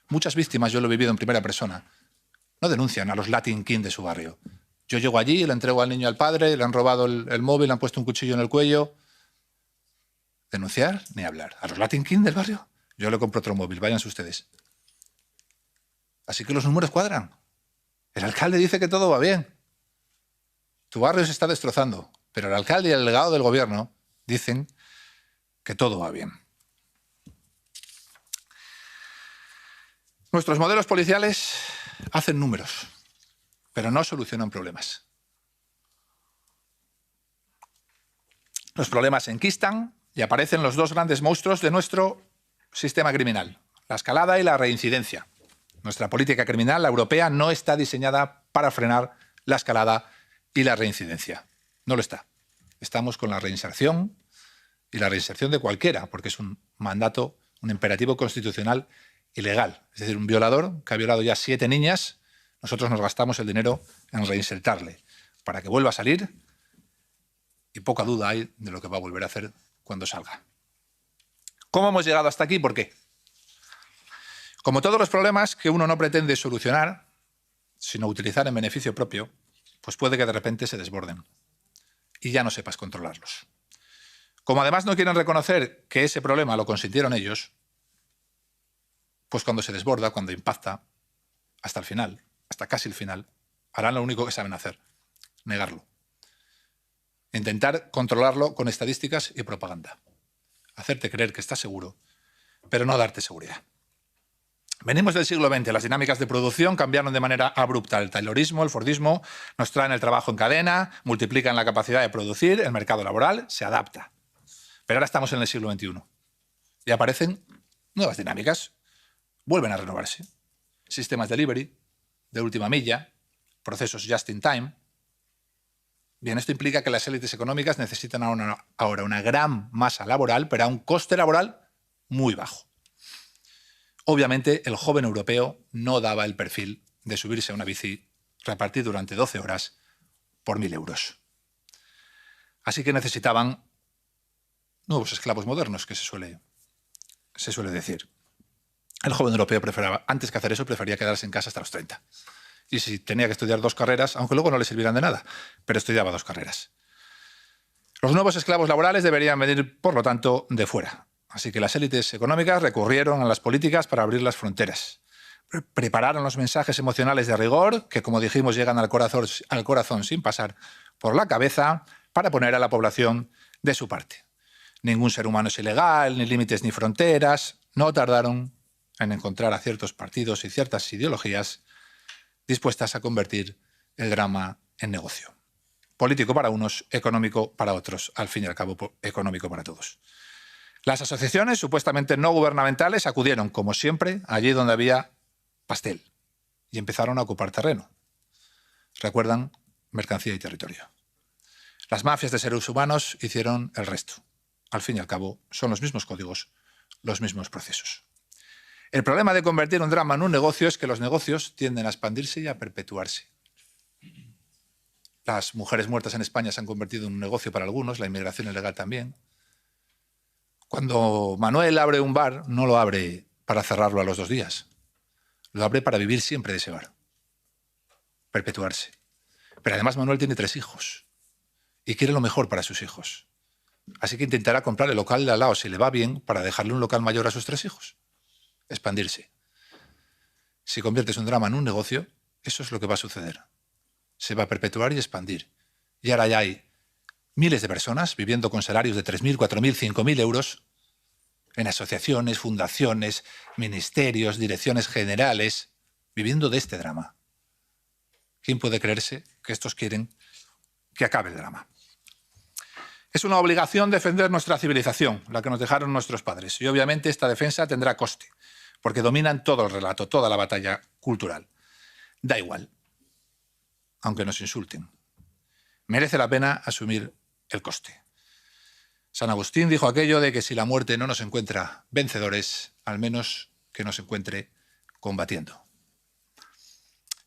Muchas víctimas, yo lo he vivido en primera persona, no denuncian a los Latin King de su barrio. Yo llego allí, le entrego al niño al padre, le han robado el móvil, le han puesto un cuchillo en el cuello. ¿Denunciar? Ni hablar. ¿A los Latin King del barrio? Yo le compro otro móvil, váyanse ustedes. Así que los números cuadran. El alcalde dice que todo va bien. Tu barrio se está destrozando, pero el alcalde y el delegado del gobierno dicen que todo va bien. Nuestros modelos policiales hacen números, pero no solucionan problemas. Los problemas se enquistan y aparecen los dos grandes monstruos de nuestro sistema criminal, la escalada y la reincidencia. Nuestra política criminal, la europea, no está diseñada para frenar la escalada y la reincidencia. No lo está. Estamos con la reinserción y la reinserción de cualquiera, porque es un mandato, un imperativo constitucional ilegal. Es decir, un violador que ha violado ya 7 niñas, nosotros nos gastamos el dinero en reinsertarle para que vuelva a salir y poca duda hay de lo que va a volver a hacer cuando salga. ¿Cómo hemos llegado hasta aquí? ¿Por qué? Como todos los problemas que uno no pretende solucionar, sino utilizar en beneficio propio, pues puede que de repente se desborden y ya no sepas controlarlos. Como además no quieren reconocer que ese problema lo consintieron ellos, pues cuando se desborda, cuando impacta, hasta el final, hasta casi el final, harán lo único que saben hacer, negarlo. Intentar controlarlo con estadísticas y propaganda. Hacerte creer que estás seguro, pero no darte seguridad. Venimos del siglo XX, las dinámicas de producción cambiaron de manera abrupta. El taylorismo, el fordismo nos traen el trabajo en cadena, multiplican la capacidad de producir, el mercado laboral se adapta. Pero ahora estamos en el siglo XXI y aparecen nuevas dinámicas, vuelven a renovarse. Sistemas delivery, de última milla, procesos just in time. Bien, esto implica que las élites económicas necesitan ahora una gran masa laboral, pero a un coste laboral muy bajo. Obviamente, el joven europeo no daba el perfil de subirse a una bici, repartir durante 12 horas por 1.000 euros. Así que necesitaban nuevos esclavos modernos, que se suele decir. El joven europeo preferaba, antes que hacer eso, prefería quedarse en casa hasta los 30. Y si tenía que estudiar 2 carreras, aunque luego no le sirvieran de nada, pero estudiaba 2 carreras. Los nuevos esclavos laborales deberían venir, por lo tanto, de fuera. Así que las élites económicas recurrieron a las políticas para abrir las fronteras. Prepararon los mensajes emocionales de rigor, que como dijimos llegan al corazón sin pasar por la cabeza, para poner a la población de su parte. Ningún ser humano es ilegal, ni límites ni fronteras. No tardaron en encontrar a ciertos partidos y ciertas ideologías dispuestas a convertir el drama en negocio. Político para unos, económico para otros, al fin y al cabo económico para todos. Las asociaciones supuestamente no gubernamentales acudieron, como siempre, allí donde había pastel y empezaron a ocupar terreno. Recuerdan, mercancía y territorio. Las mafias de seres humanos hicieron el resto. Al fin y al cabo, son los mismos códigos, los mismos procesos. El problema de convertir un drama en un negocio es que los negocios tienden a expandirse y a perpetuarse. Las mujeres muertas en España se han convertido en un negocio para algunos, la inmigración ilegal también. Cuando Manuel abre un bar, no lo abre para cerrarlo a los 2 días. Lo abre para vivir siempre de ese bar. Perpetuarse. Pero además Manuel tiene 3 hijos y quiere lo mejor para sus hijos. Así que intentará comprar el local de al lado, si le va bien, para dejarle un local mayor a sus 3 hijos. Expandirse. Si conviertes un drama en un negocio, eso es lo que va a suceder. Se va a perpetuar y expandir. Y ahora ya hay miles de personas viviendo con salarios de 3.000, 4.000, 5.000 euros en asociaciones, fundaciones, ministerios, direcciones generales, viviendo de este drama. ¿Quién puede creerse que estos quieren que acabe el drama? Es una obligación defender nuestra civilización, la que nos dejaron nuestros padres. Y obviamente esta defensa tendrá coste, porque dominan todo el relato, toda la batalla cultural. Da igual, aunque nos insulten. Merece la pena asumir el coste. San Agustín dijo aquello de que si la muerte no nos encuentra vencedores, al menos que nos encuentre combatiendo.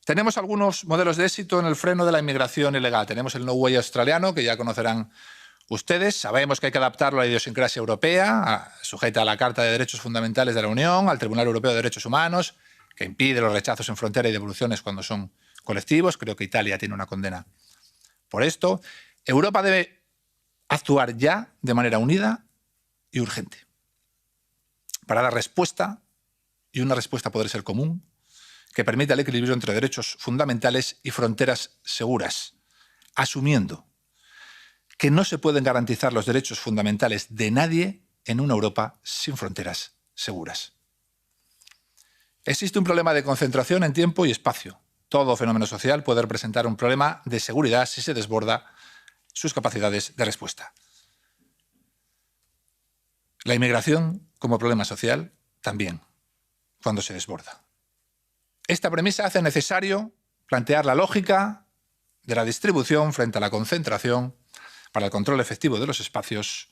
Tenemos algunos modelos de éxito en el freno de la inmigración ilegal. Tenemos el No Way australiano, que ya conocerán ustedes. Sabemos que hay que adaptarlo a la idiosincrasia europea, sujeta a la Carta de Derechos Fundamentales de la Unión, al Tribunal Europeo de Derechos Humanos, que impide los rechazos en frontera y devoluciones cuando son colectivos. Creo que Italia tiene una condena por esto. Europa debe actuar ya de manera unida y urgente para dar respuesta, y una respuesta poder ser común, que permita el equilibrio entre derechos fundamentales y fronteras seguras, asumiendo que no se pueden garantizar los derechos fundamentales de nadie en una Europa sin fronteras seguras. Existe un problema de concentración en tiempo y espacio. Todo fenómeno social puede representar un problema de seguridad si se desborda sus capacidades de respuesta. La inmigración, como problema social, también, cuando se desborda. Esta premisa hace necesario plantear la lógica de la distribución frente a la concentración para el control efectivo de los espacios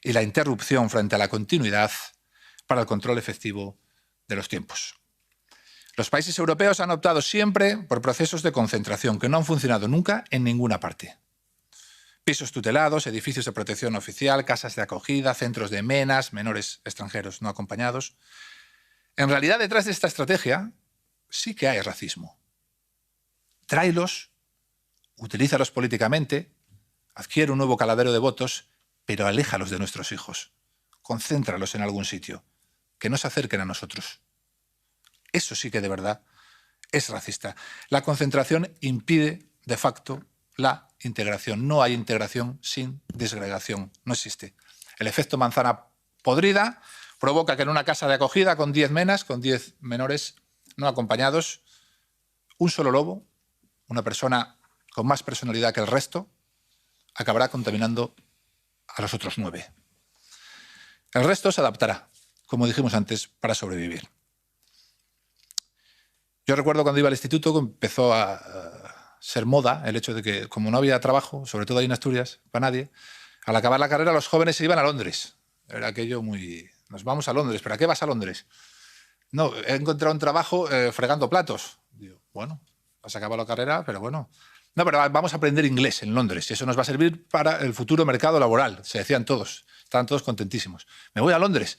y la interrupción frente a la continuidad para el control efectivo de los tiempos. Los países europeos han optado siempre por procesos de concentración que no han funcionado nunca en ninguna parte. Pisos tutelados, edificios de protección oficial, casas de acogida, centros de menas, menores extranjeros no acompañados. En realidad, detrás de esta estrategia sí que hay racismo. Tráelos, utilízalos políticamente, adquiere un nuevo caladero de votos, pero aléjalos de nuestros hijos. Concéntralos en algún sitio, que no se acerquen a nosotros. Eso sí que de verdad es racista. La concentración impide de facto la integración. No hay integración sin disgregación. No existe. El efecto manzana podrida provoca que en una casa de acogida con 10 menas, con 10 menores no acompañados, un solo lobo, una persona con más personalidad que el resto, acabará contaminando a los otros 9. El resto se adaptará, como dijimos antes, para sobrevivir. Yo recuerdo cuando iba al instituto que empezó a ser moda el hecho de que, como no había trabajo, sobre todo ahí en Asturias, para nadie, al acabar la carrera los jóvenes se iban a Londres. Era aquello muy... Nos vamos a Londres. ¿Pero a qué vas a Londres? No, he encontrado un trabajo fregando platos. Digo, bueno, has acabado la carrera, pero bueno. No, pero vamos a aprender inglés en Londres y eso nos va a servir para el futuro mercado laboral. Se decían todos. Estaban todos contentísimos. Me voy a Londres.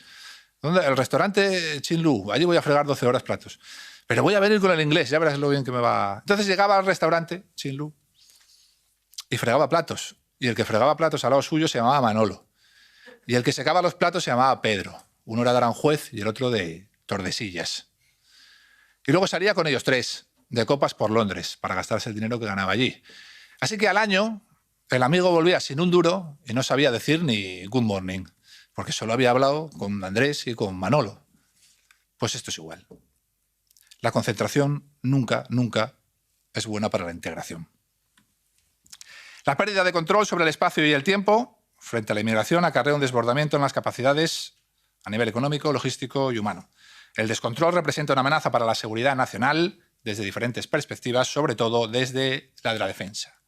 ¿Dónde? El restaurante Chinlu. Allí voy a fregar 12 horas platos. Pero voy a venir con el inglés, ya verás lo bien que me va... Entonces llegaba al restaurante Chinlu y fregaba platos. Y el que fregaba platos al lado suyo se llamaba Manolo. Y el que secaba los platos se llamaba Pedro. Uno era de Aranjuez y el otro de Tordesillas. Y luego salía con ellos 3 de copas por Londres para gastarse el dinero que ganaba allí. Así que al año el amigo volvía sin un duro y no sabía decir ni good morning, porque solo había hablado con Andrés y con Manolo. Pues esto es igual. La concentración nunca, nunca es buena para la integración. La pérdida de control sobre el espacio y el tiempo frente a la inmigración acarrea un desbordamiento en las capacidades a nivel económico, logístico y humano. El descontrol representa una amenaza para la seguridad nacional desde diferentes perspectivas, sobre todo desde la de la defensa,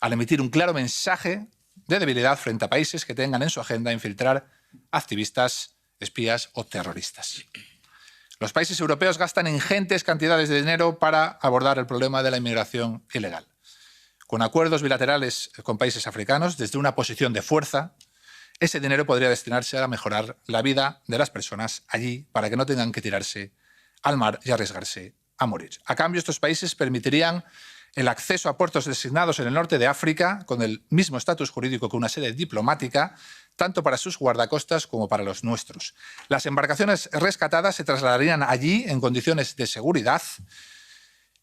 al emitir un claro mensaje de debilidad frente a países que tengan en su agenda infiltrar activistas, espías o terroristas. Los países europeos gastan ingentes cantidades de dinero para abordar el problema de la inmigración ilegal. Con acuerdos bilaterales con países africanos, desde una posición de fuerza, ese dinero podría destinarse a mejorar la vida de las personas allí para que no tengan que tirarse al mar y arriesgarse a morir. A cambio, estos países permitirían el acceso a puertos designados en el norte de África con el mismo estatus jurídico que una sede diplomática, tanto para sus guardacostas como para los nuestros. Las embarcaciones rescatadas se trasladarían allí en condiciones de seguridad.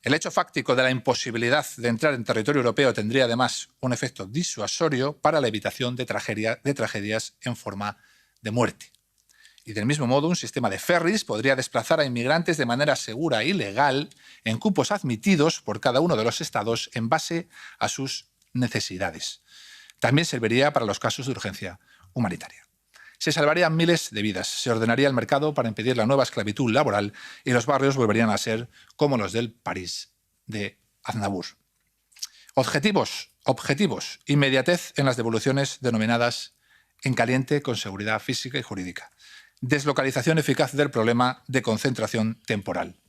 El hecho fáctico de la imposibilidad de entrar en territorio europeo tendría además un efecto disuasorio para la evitación de tragedias en forma de muerte. Y del mismo modo, un sistema de ferries podría desplazar a inmigrantes de manera segura y legal en cupos admitidos por cada uno de los estados en base a sus necesidades. También serviría para los casos de urgencia humanitaria. Se salvarían miles de vidas, se ordenaría el mercado para impedir la nueva esclavitud laboral y los barrios volverían a ser como los del París de Aznavour. Objetivos, inmediatez en las devoluciones denominadas en caliente con seguridad física y jurídica. Deslocalización eficaz del problema de concentración temporal.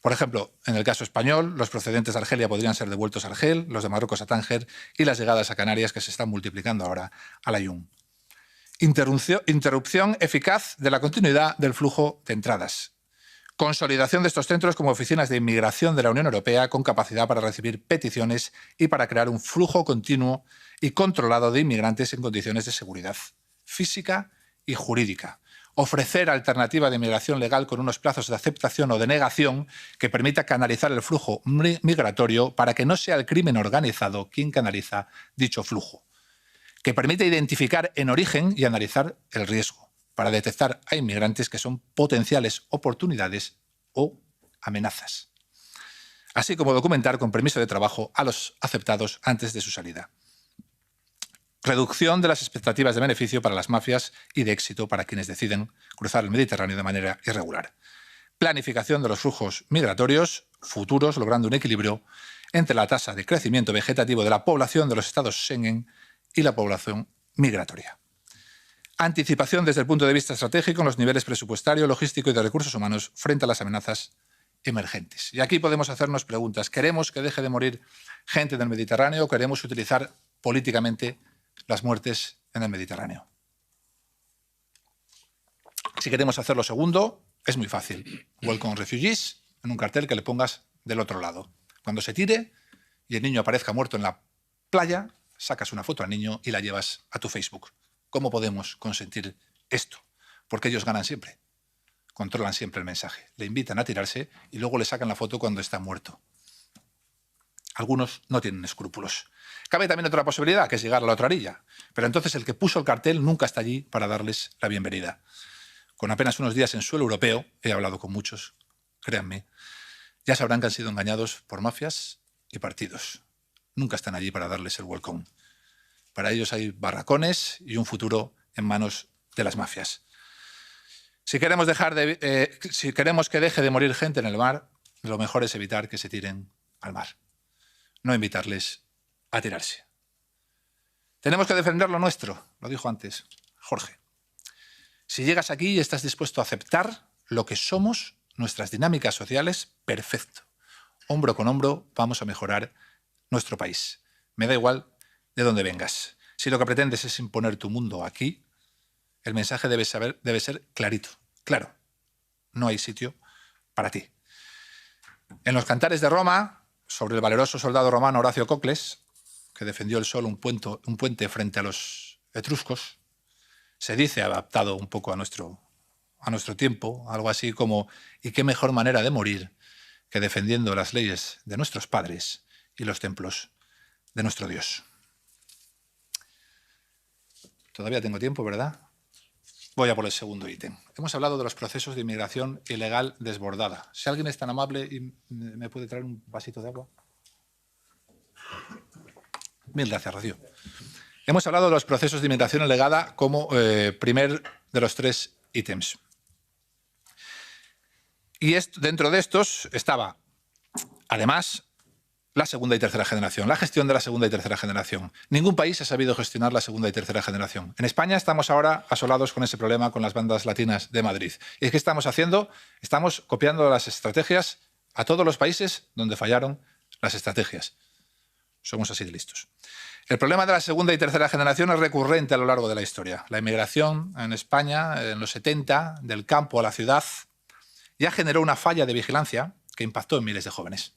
Por ejemplo, en el caso español, los procedentes de Argelia podrían ser devueltos a Argel, los de Marruecos a Tánger y las llegadas a Canarias que se están multiplicando ahora a Layún. Interrupción eficaz de la continuidad del flujo de entradas, Consolidación de estos centros como oficinas de inmigración de la Unión Europea con capacidad para recibir peticiones y para crear un flujo continuo y controlado de inmigrantes en condiciones de seguridad física y jurídica. Ofrecer alternativa de inmigración legal con unos plazos de aceptación o de negación que permita canalizar el flujo migratorio para que no sea el crimen organizado quien canaliza dicho flujo. Que permite identificar en origen y analizar el riesgo para detectar a inmigrantes que son potenciales oportunidades o amenazas. Así como documentar con permiso de trabajo a los aceptados antes de su salida. Reducción de las expectativas de beneficio para las mafias y de éxito para quienes deciden cruzar el Mediterráneo de manera irregular. Planificación de los flujos migratorios futuros, logrando un equilibrio entre la tasa de crecimiento vegetativo de la población de los estados Schengen y la población migratoria. Anticipación desde el punto de vista estratégico en los niveles presupuestario, logístico y de recursos humanos frente a las amenazas emergentes. Y aquí podemos hacernos preguntas. ¿Queremos que deje de morir gente en el Mediterráneo o queremos utilizar políticamente las muertes en el Mediterráneo? Si queremos hacer lo segundo, es muy fácil. Welcome refugees en un cartel que le pongas del otro lado. Cuando se tire y el niño aparezca muerto en la playa, sacas una foto al niño y la llevas a tu Facebook. ¿Cómo podemos consentir esto? Porque ellos ganan siempre. Controlan siempre el mensaje. Le invitan a tirarse y luego le sacan la foto cuando está muerto. Algunos no tienen escrúpulos. Cabe también otra posibilidad, que es llegar a la otra orilla. Pero entonces el que puso el cartel nunca está allí para darles la bienvenida. Con apenas unos días en suelo europeo, he hablado con muchos, créanme, ya sabrán que han sido engañados por mafias y partidos. Nunca están allí para darles el welcome. Para ellos hay barracones y un futuro en manos de las mafias. Si queremos que deje de morir gente en el mar, lo mejor es evitar que se tiren al mar. No invitarles a tirarse. Tenemos que defender lo nuestro, lo dijo antes Jorge. Si llegas aquí y estás dispuesto a aceptar lo que somos, nuestras dinámicas sociales, perfecto. Hombro con hombro vamos a mejorar nuestro país. Me da igual de dónde vengas. Si lo que pretendes es imponer tu mundo aquí, el mensaje debe ser clarito. Claro, no hay sitio para ti. En los Cantares de Roma, sobre el valeroso soldado romano Horacio Cocles, que defendió el sol un puente frente a los etruscos, se dice, adaptado un poco a nuestro tiempo, algo así como: ¿y qué mejor manera de morir que defendiendo las leyes de nuestros padres y los templos de nuestro Dios? Todavía tengo tiempo, ¿verdad? Voy a por el segundo ítem. Hemos hablado de los procesos de inmigración ilegal desbordada. Si alguien es tan amable y me puede traer un vasito de agua. Mil gracias, Rocío. Hemos hablado de los procesos de inmigración ilegal como primer de los 3 ítems. Y dentro de estos estaba, además, la segunda y tercera generación, la gestión de la segunda y tercera generación. Ningún país ha sabido gestionar la segunda y tercera generación. En España estamos ahora asolados con ese problema con las bandas latinas de Madrid. ¿Y qué estamos haciendo? Estamos copiando las estrategias a todos los países donde fallaron las estrategias. Somos así de listos. El problema de la segunda y tercera generación es recurrente a lo largo de la historia. La inmigración en España, en los 70, del campo a la ciudad, ya generó una falla de vigilancia que impactó en miles de jóvenes.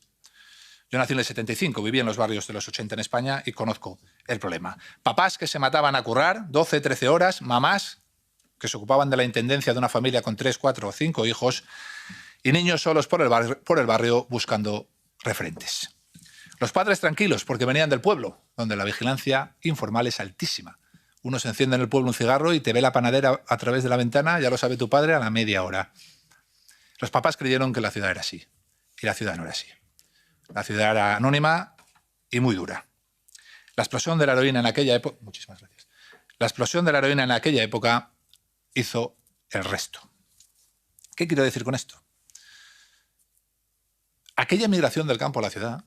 Yo nací en el 75, viví en los barrios de los 80 en España y conozco el problema. Papás que se mataban a currar 12, 13 horas, mamás que se ocupaban de la intendencia de una familia con 3, 4 o 5 hijos y niños solos por el barrio buscando referentes. Los padres tranquilos porque venían del pueblo, donde la vigilancia informal es altísima. Uno se enciende en el pueblo un cigarro y te ve la panadera a través de la ventana, ya lo sabe tu padre, a la media hora. Los papás creyeron que la ciudad era así y la ciudad no era así. La ciudad era anónima y muy dura. La explosión de la heroína en aquella época... Muchísimas gracias. La explosión de la heroína en aquella época hizo el resto. ¿Qué quiero decir con esto? Aquella migración del campo a la ciudad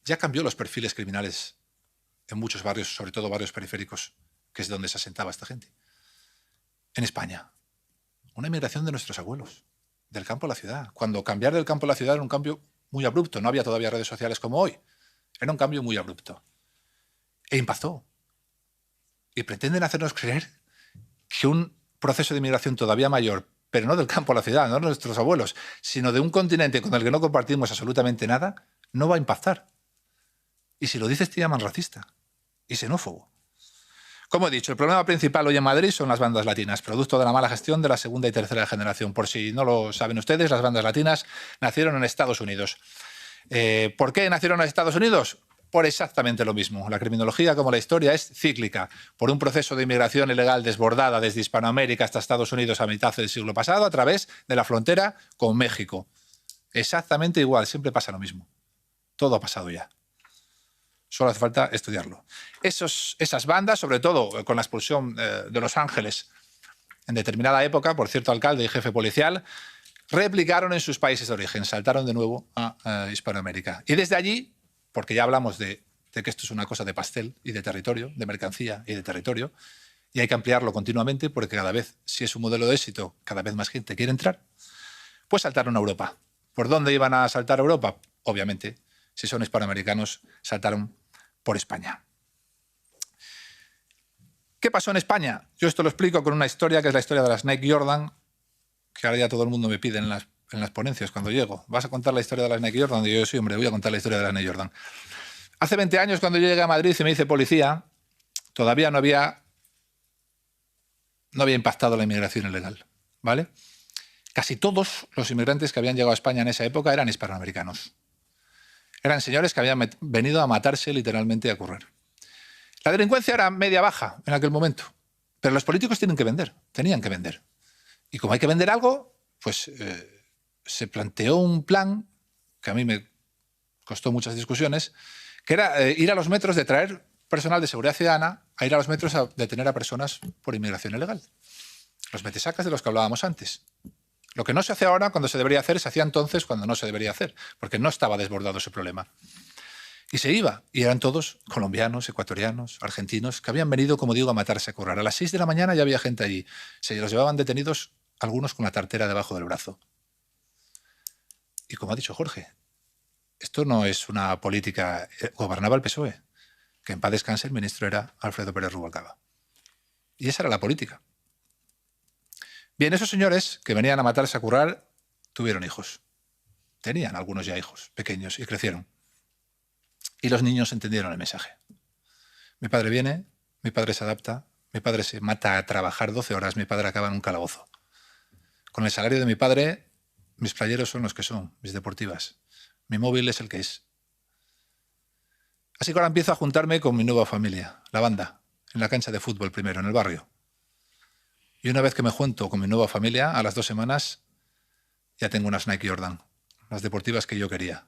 ya cambió los perfiles criminales en muchos barrios, sobre todo barrios periféricos, que es donde se asentaba esta gente. En España, una migración de nuestros abuelos, del campo a la ciudad. Cuando cambiar del campo a la ciudad era un cambio muy abrupto. No había todavía redes sociales como hoy. Era un cambio muy abrupto. E impactó. Y pretenden hacernos creer que un proceso de inmigración todavía mayor pero no del campo a la ciudad, no de nuestros abuelos, sino de un continente con el que no compartimos absolutamente nada, no va a impactar. Y si lo dices te llaman racista y xenófobo. Como he dicho, el problema principal hoy en Madrid son las bandas latinas, producto de la mala gestión de la segunda y tercera generación. Por si no lo saben ustedes, las bandas latinas nacieron en Estados Unidos. ¿Por qué nacieron en Estados Unidos? Por exactamente lo mismo. La criminología, como la historia, es cíclica. Por un proceso de inmigración ilegal desbordada desde Hispanoamérica hasta Estados Unidos a mitad del siglo pasado, a través de la frontera con México. Exactamente igual, siempre pasa lo mismo. Todo ha pasado ya. Solo hace falta estudiarlo. Esas bandas, sobre todo con la expulsión de Los Ángeles en determinada época, por cierto alcalde y jefe policial, replicaron en sus países de origen, saltaron de nuevo a Hispanoamérica. Y desde allí, porque ya hablamos de que esto es una cosa de pastel y de territorio, de mercancía y de territorio, y hay que ampliarlo continuamente porque cada vez, si es un modelo de éxito, cada vez más gente quiere entrar, pues saltaron a Europa. ¿Por dónde iban a saltar a Europa? Obviamente, si son hispanoamericanos, saltaron por España. ¿Qué pasó en España? Yo esto lo explico con una historia que es la historia de la Snake Jordan, que ahora ya todo el mundo me pide en las ponencias cuando llego. ¿Vas a contar la historia de la Snake Jordan? Y yo, sí, hombre, voy a contar la historia de la Snake Jordan. Hace 20 años, cuando yo llegué a Madrid y me hice policía, todavía no había impactado la inmigración ilegal, ¿vale? Casi todos los inmigrantes que habían llegado a España en esa época eran hispanoamericanos. Eran señores que habían venido a matarse literalmente y a correr. La delincuencia era media-baja en aquel momento, pero los políticos tenían que vender. Y como hay que vender algo, pues se planteó un plan, que a mí me costó muchas discusiones, que era ir a los metros de traer personal de seguridad ciudadana a ir a los metros a detener a personas por inmigración ilegal. Los metesacas de los que hablábamos antes. Lo que no se hace ahora cuando se debería hacer, se hacía entonces cuando no se debería hacer, porque no estaba desbordado ese problema. Y se iba, y eran todos colombianos, ecuatorianos, argentinos, que habían venido, como digo, a matarse a currar. A las 6 de la mañana ya había gente allí. Se los llevaban detenidos, algunos con la tartera debajo del brazo. Y como ha dicho Jorge, esto no es una política. Gobernaba el PSOE, que en paz descanse el ministro era Alfredo Pérez Rubalcaba. Y esa era la política. Bien, esos señores que venían a matarse a currar tuvieron hijos. Tenían algunos ya hijos pequeños y crecieron. Y los niños entendieron el mensaje. Mi padre viene, mi padre se adapta, mi padre se mata a trabajar 12 horas, mi padre acaba en un calabozo. Con el salario de mi padre, mis playeros son los que son, mis deportivas. Mi móvil es el que es. Así que ahora empiezo a juntarme con mi nueva familia, la banda, en la cancha de fútbol primero, en el barrio. Y una vez que me junto con mi nueva familia, a las 2 semanas, ya tengo unas Nike Jordan, las deportivas que yo quería.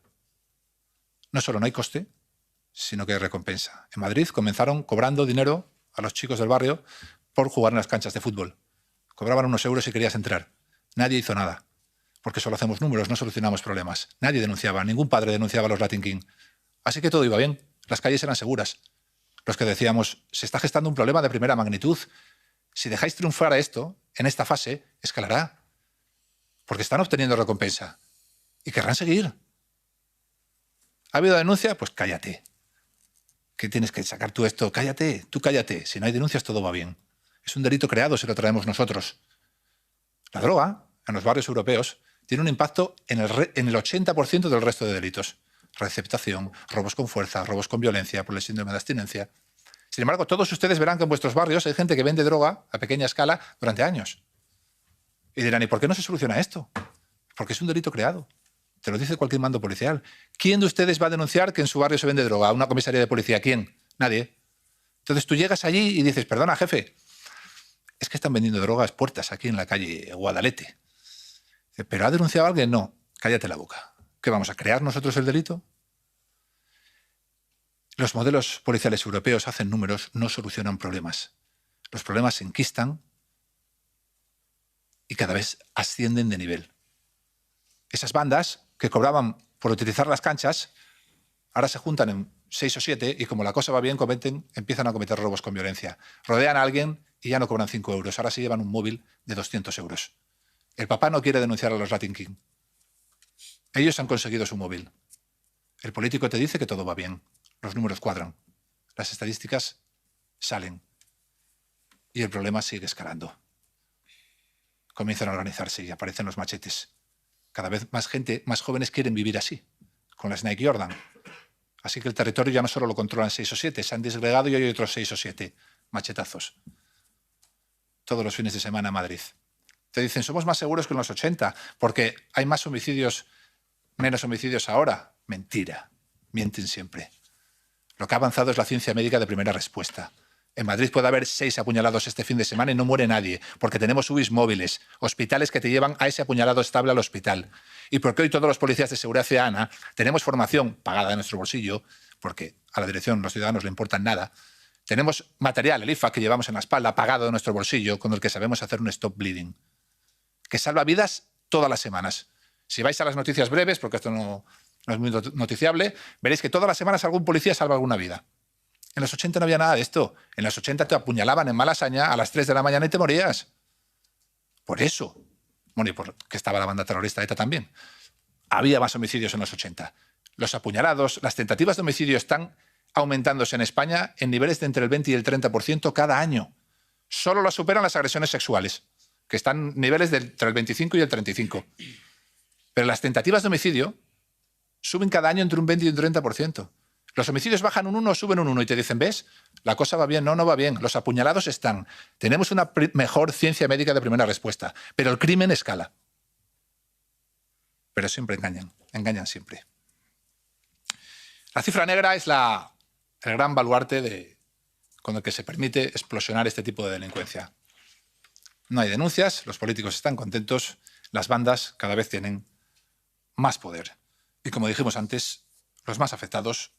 No solo no hay coste, sino que hay recompensa. En Madrid comenzaron cobrando dinero a los chicos del barrio por jugar en las canchas de fútbol. Cobraban unos euros si querías entrar. Nadie hizo nada, porque solo hacemos números, no solucionamos problemas. Nadie denunciaba, ningún padre denunciaba a los Latin King. Así que todo iba bien, las calles eran seguras. Los que decíamos, se está gestando un problema de primera magnitud. Si dejáis triunfar a esto, en esta fase, escalará. Porque están obteniendo recompensa. Y querrán seguir. ¿Ha habido denuncia? Pues cállate. ¿Qué tienes que sacar tú esto? Cállate, tú cállate. Si no hay denuncias, todo va bien. Es un delito creado si lo traemos nosotros. La droga, en los barrios europeos, tiene un impacto en el 80% del resto de delitos. Receptación, robos con fuerza, robos con violencia por el síndrome de abstinencia. Sin embargo, todos ustedes verán que en vuestros barrios hay gente que vende droga a pequeña escala durante años. Y dirán, ¿y por qué no se soluciona esto? Porque es un delito creado. Te lo dice cualquier mando policial. ¿Quién de ustedes va a denunciar que en su barrio se vende droga? ¿A una comisaría de policía? ¿Quién? Nadie. Entonces tú llegas allí y dices, perdona, jefe, es que están vendiendo drogas puertas aquí en la calle Guadalete. ¿Pero ha denunciado a alguien? No. Cállate la boca. ¿Qué vamos a crear nosotros el delito? Los modelos policiales europeos hacen números, no solucionan problemas. Los problemas se enquistan y cada vez ascienden de nivel. Esas bandas que cobraban por utilizar las canchas, ahora se juntan en 6 o 7 y como la cosa va bien, empiezan a cometer robos con violencia. Rodean a alguien y ya no cobran 5 euros, ahora se llevan un móvil de 200 euros. El papá no quiere denunciar a los Latin King. Ellos han conseguido su móvil. El político te dice que todo va bien. Los números cuadran. Las estadísticas salen. Y el problema sigue escalando. comienzan a organizarse y aparecen los machetes. Cada vez más gente, más jóvenes quieren vivir así, con las Nike Jordan. Así que el territorio ya no solo lo controlan 6 o 7, se han disgregado y hay otros 6 o 7 machetazos. Todos los fines de semana en Madrid. Te dicen, somos más seguros que en los 80, porque hay más homicidios, menos homicidios ahora. Mentira, mienten siempre. Lo que ha avanzado es la ciencia médica de primera respuesta. En Madrid puede haber 6 apuñalados este fin de semana y no muere nadie, porque tenemos UBIs móviles, hospitales que te llevan a ese apuñalado estable al hospital. Y porque hoy todos los policías de seguridad ciudadana tenemos formación pagada de nuestro bolsillo, porque a la dirección los ciudadanos le importan nada. Tenemos material, el IFA que llevamos en la espalda, pagado de nuestro bolsillo, con el que sabemos hacer un stop bleeding, que salva vidas todas las semanas. Si vais a las noticias breves, porque esto no es muy noticiable, veréis que todas las semanas algún policía salva alguna vida. En los 80 no había nada de esto. En los 80 te apuñalaban en Malasaña a las 3 de la mañana y te morías. Por eso. Bueno, y porque estaba la banda terrorista ETA también. Había más homicidios en los 80. Los apuñalados, las tentativas de homicidio están aumentándose en España en niveles de entre el 20 y el 30% cada año. Solo las superan las agresiones sexuales, que están en niveles de entre el 25 y el 35. Pero las tentativas de homicidio suben cada año entre un 20 y un 30%. Los homicidios bajan un 1, suben un 1 y te dicen, ¿ves? La cosa va bien. No, no va bien. Los apuñalados están. Tenemos una mejor ciencia médica de primera respuesta, pero el crimen escala. Pero siempre engañan siempre. La cifra negra es el gran baluarte con el que se permite explosionar este tipo de delincuencia. No hay denuncias, los políticos están contentos, las bandas cada vez tienen más poder. Y como dijimos antes, los más afectados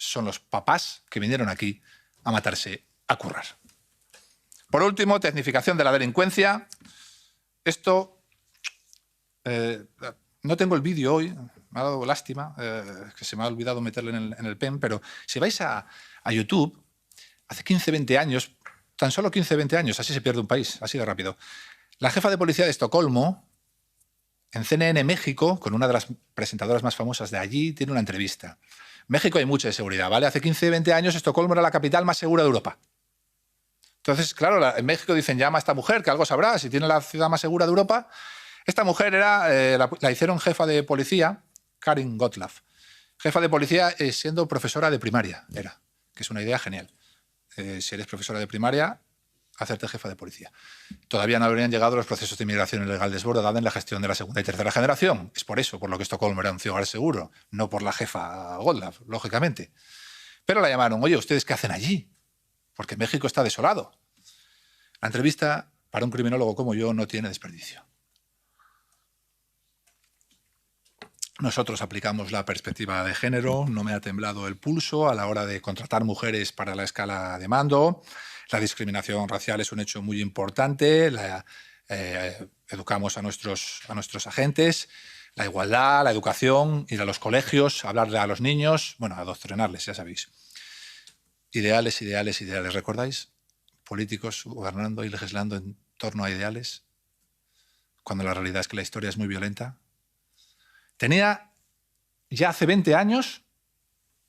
son los papás que vinieron aquí a matarse, a currar. Por último, tecnificación de la delincuencia. Esto, no tengo el vídeo hoy, me ha dado lástima, que se me ha olvidado meterlo en el pen, pero si vais a YouTube, hace 15, 20 años, tan solo 15, 20 años, así se pierde un país, así de rápido. La jefa de policía de Estocolmo, en CNN México, con una de las presentadoras más famosas de allí, tiene una entrevista. México hay mucha seguridad, ¿vale? Hace 15, 20 años Estocolmo era la capital más segura de Europa. Entonces, claro, en México dicen, llama a esta mujer, que algo sabrá, si tiene la ciudad más segura de Europa. Esta mujer la hicieron jefa de policía, Karin Gottlaff. Jefa de policía siendo profesora de primaria, que es una idea genial. Si eres profesora de primaria, hacerte jefa de policía. Todavía no habrían llegado los procesos de inmigración ilegal desbordada en la gestión de la segunda y tercera generación. Es por eso, por lo que Estocolmo era un hogar seguro, no por la jefa Gottlaff, lógicamente. Pero la llamaron, oye, ¿ustedes qué hacen allí? Porque México está desolado. La entrevista, para un criminólogo como yo, no tiene desperdicio. Nosotros aplicamos la perspectiva de género, no me ha temblado el pulso a la hora de contratar mujeres para la escala de mando. La discriminación racial es un hecho muy importante. Educamos a nuestros agentes. La igualdad, la educación, ir a los colegios, hablarle a los niños, bueno, adoctrinarles, ya sabéis. Ideales, ideales, ideales. ¿Recordáis? Políticos gobernando y legislando en torno a ideales, cuando la realidad es que la historia es muy violenta. Tenía ya hace 20 años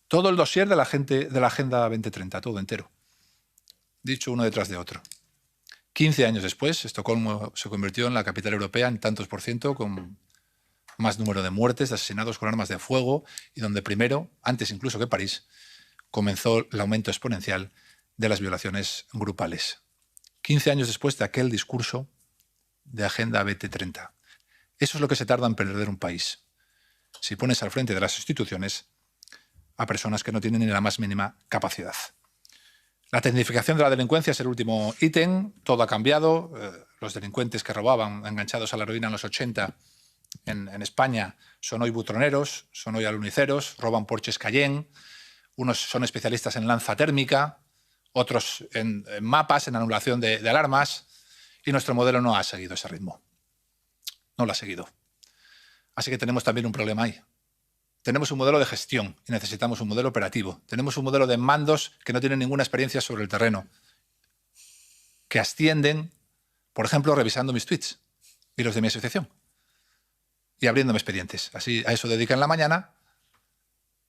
todo el dossier de la Agenda 2030, todo entero. Dicho uno detrás de otro. 15 años después, Estocolmo se convirtió en la capital europea en tantos por ciento, con más número de muertes, de asesinados con armas de fuego, y donde primero, antes incluso que París, comenzó el aumento exponencial de las violaciones grupales. 15 años después de aquel discurso de Agenda 2030. Eso es lo que se tarda en perder un país. Si pones al frente de las instituciones a personas que no tienen ni la más mínima capacidad. La tecnificación de la delincuencia es el último ítem. Todo ha cambiado. Los delincuentes que robaban enganchados a la heroína en los 80 en España son hoy butroneros, son hoy aluniceros, roban Porsches Cayenne. Unos son especialistas en lanza térmica, otros en mapas, en anulación de alarmas. Y nuestro modelo no ha seguido ese ritmo. No lo ha seguido. Así que tenemos también un problema ahí. Tenemos un modelo de gestión y necesitamos un modelo operativo. Tenemos un modelo de mandos que no tienen ninguna experiencia sobre el terreno, que ascienden, por ejemplo, revisando mis tweets y los de mi asociación y abriéndome expedientes. Así a eso dedican la mañana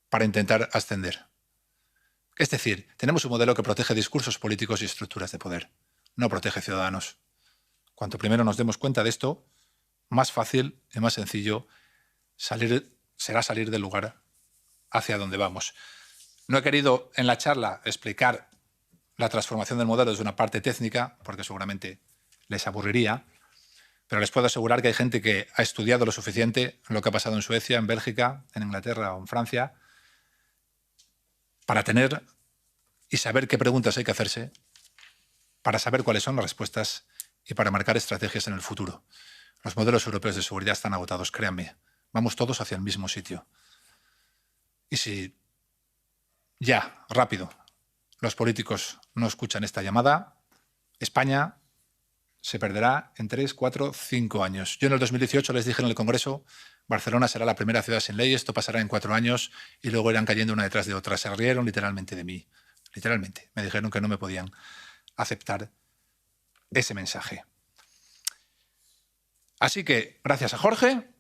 para intentar ascender. Es decir, tenemos un modelo que protege discursos políticos y estructuras de poder. No protege ciudadanos. Cuanto primero nos demos cuenta de esto, más fácil y más sencillo será salir del lugar hacia donde vamos. No he querido en la charla explicar la transformación del modelo desde una parte técnica, porque seguramente les aburriría, pero les puedo asegurar que hay gente que ha estudiado lo suficiente lo que ha pasado en Suecia, en Bélgica, en Inglaterra o en Francia, para tener y saber qué preguntas hay que hacerse, para saber cuáles son las respuestas y para marcar estrategias en el futuro. Los modelos europeos de seguridad están agotados, créanme. Vamos todos hacia el mismo sitio. Y si ya, rápido, los políticos no escuchan esta llamada, España se perderá en 3, 4, 5 años. Yo en el 2018 les dije en el Congreso, Barcelona será la primera ciudad sin ley, esto pasará en 4 años, y luego irán cayendo una detrás de otra. Se rieron literalmente de mí. Literalmente. Me dijeron que no me podían aceptar ese mensaje. Así que, gracias a Jorge,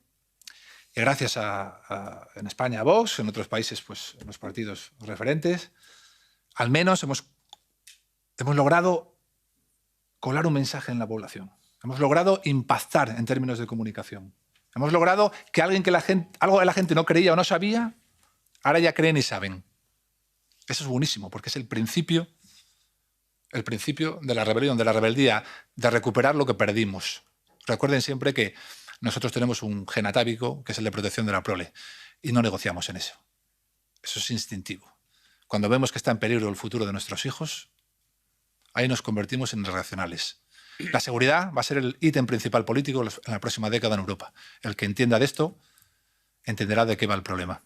y gracias en España a Vox, en otros países pues los partidos referentes, al menos hemos logrado colar un mensaje en la población. Hemos logrado impactar en términos de comunicación. Hemos logrado que algo de la gente no creía o no sabía, ahora ya creen y saben. Eso es buenísimo, porque es el principio de la rebelión, de la rebeldía, de recuperar lo que perdimos. Recuerden siempre que nosotros tenemos un gen atávico, que es el de protección de la prole, y no negociamos en eso. Eso es instintivo. Cuando vemos que está en peligro el futuro de nuestros hijos, ahí nos convertimos en irracionales. La seguridad va a ser el ítem principal político en la próxima década en Europa. El que entienda de esto entenderá de qué va el problema.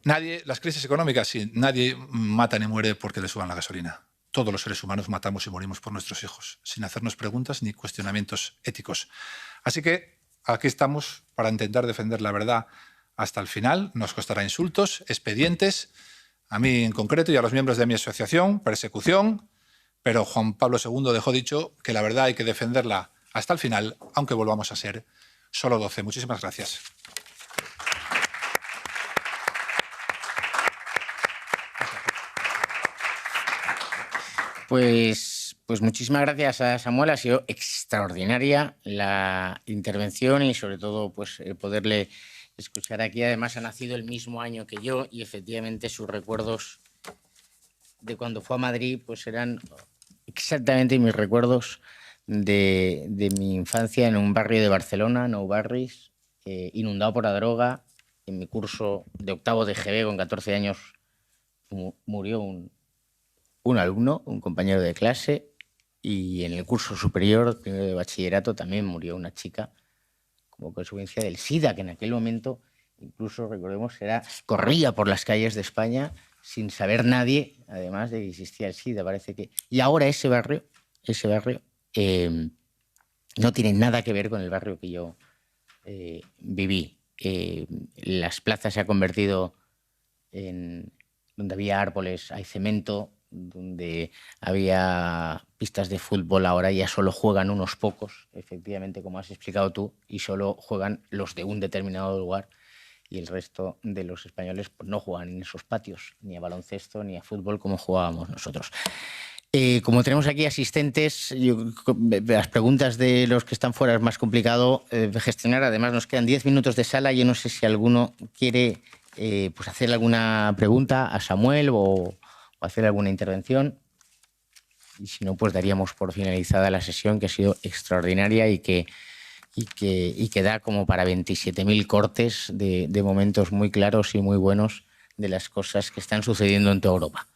Las crisis económicas, sí, nadie mata ni muere porque le suban la gasolina. Todos los seres humanos matamos y morimos por nuestros hijos, sin hacernos preguntas ni cuestionamientos éticos. Así que aquí estamos para intentar defender la verdad hasta el final. Nos costará insultos, expedientes, a mí en concreto y a los miembros de mi asociación, persecución, pero Juan Pablo II dejó dicho que la verdad hay que defenderla hasta el final, aunque volvamos a ser solo 12. Muchísimas gracias. Pues muchísimas gracias a Samuel. Ha sido extraordinaria la intervención y sobre todo pues poderle escuchar aquí. Además ha nacido el mismo año que yo y efectivamente sus recuerdos de cuando fue a Madrid pues eran exactamente mis recuerdos de mi infancia en un barrio de Barcelona, Nou Barris, inundado por la droga. En mi curso de octavo de GB con 14 años murió un alumno, un compañero de clase, y en el curso superior, primero de bachillerato, también murió una chica como consecuencia del SIDA, que en aquel momento, incluso recordemos, corría por las calles de España sin saber nadie, además de que existía el SIDA. Parece que... Y ahora ese barrio no tiene nada que ver con el barrio que yo viví. Las plazas se han convertido en... Donde había árboles, hay cemento. Donde había pistas de fútbol, ahora ya solo juegan unos pocos, efectivamente, como has explicado tú, y solo juegan los de un determinado lugar, y el resto de los españoles pues, no juegan en esos patios, ni a baloncesto, ni a fútbol, como jugábamos nosotros. Como tenemos aquí asistentes, las preguntas de los que están fuera es más complicado gestionar. Además, nos quedan 10 minutos de sala. Yo no sé si alguno quiere pues hacer alguna pregunta a Samuel o hacer alguna intervención, y si no, pues daríamos por finalizada la sesión, que ha sido extraordinaria y que da como para 27.000 cortes de momentos muy claros y muy buenos de las cosas que están sucediendo en toda Europa.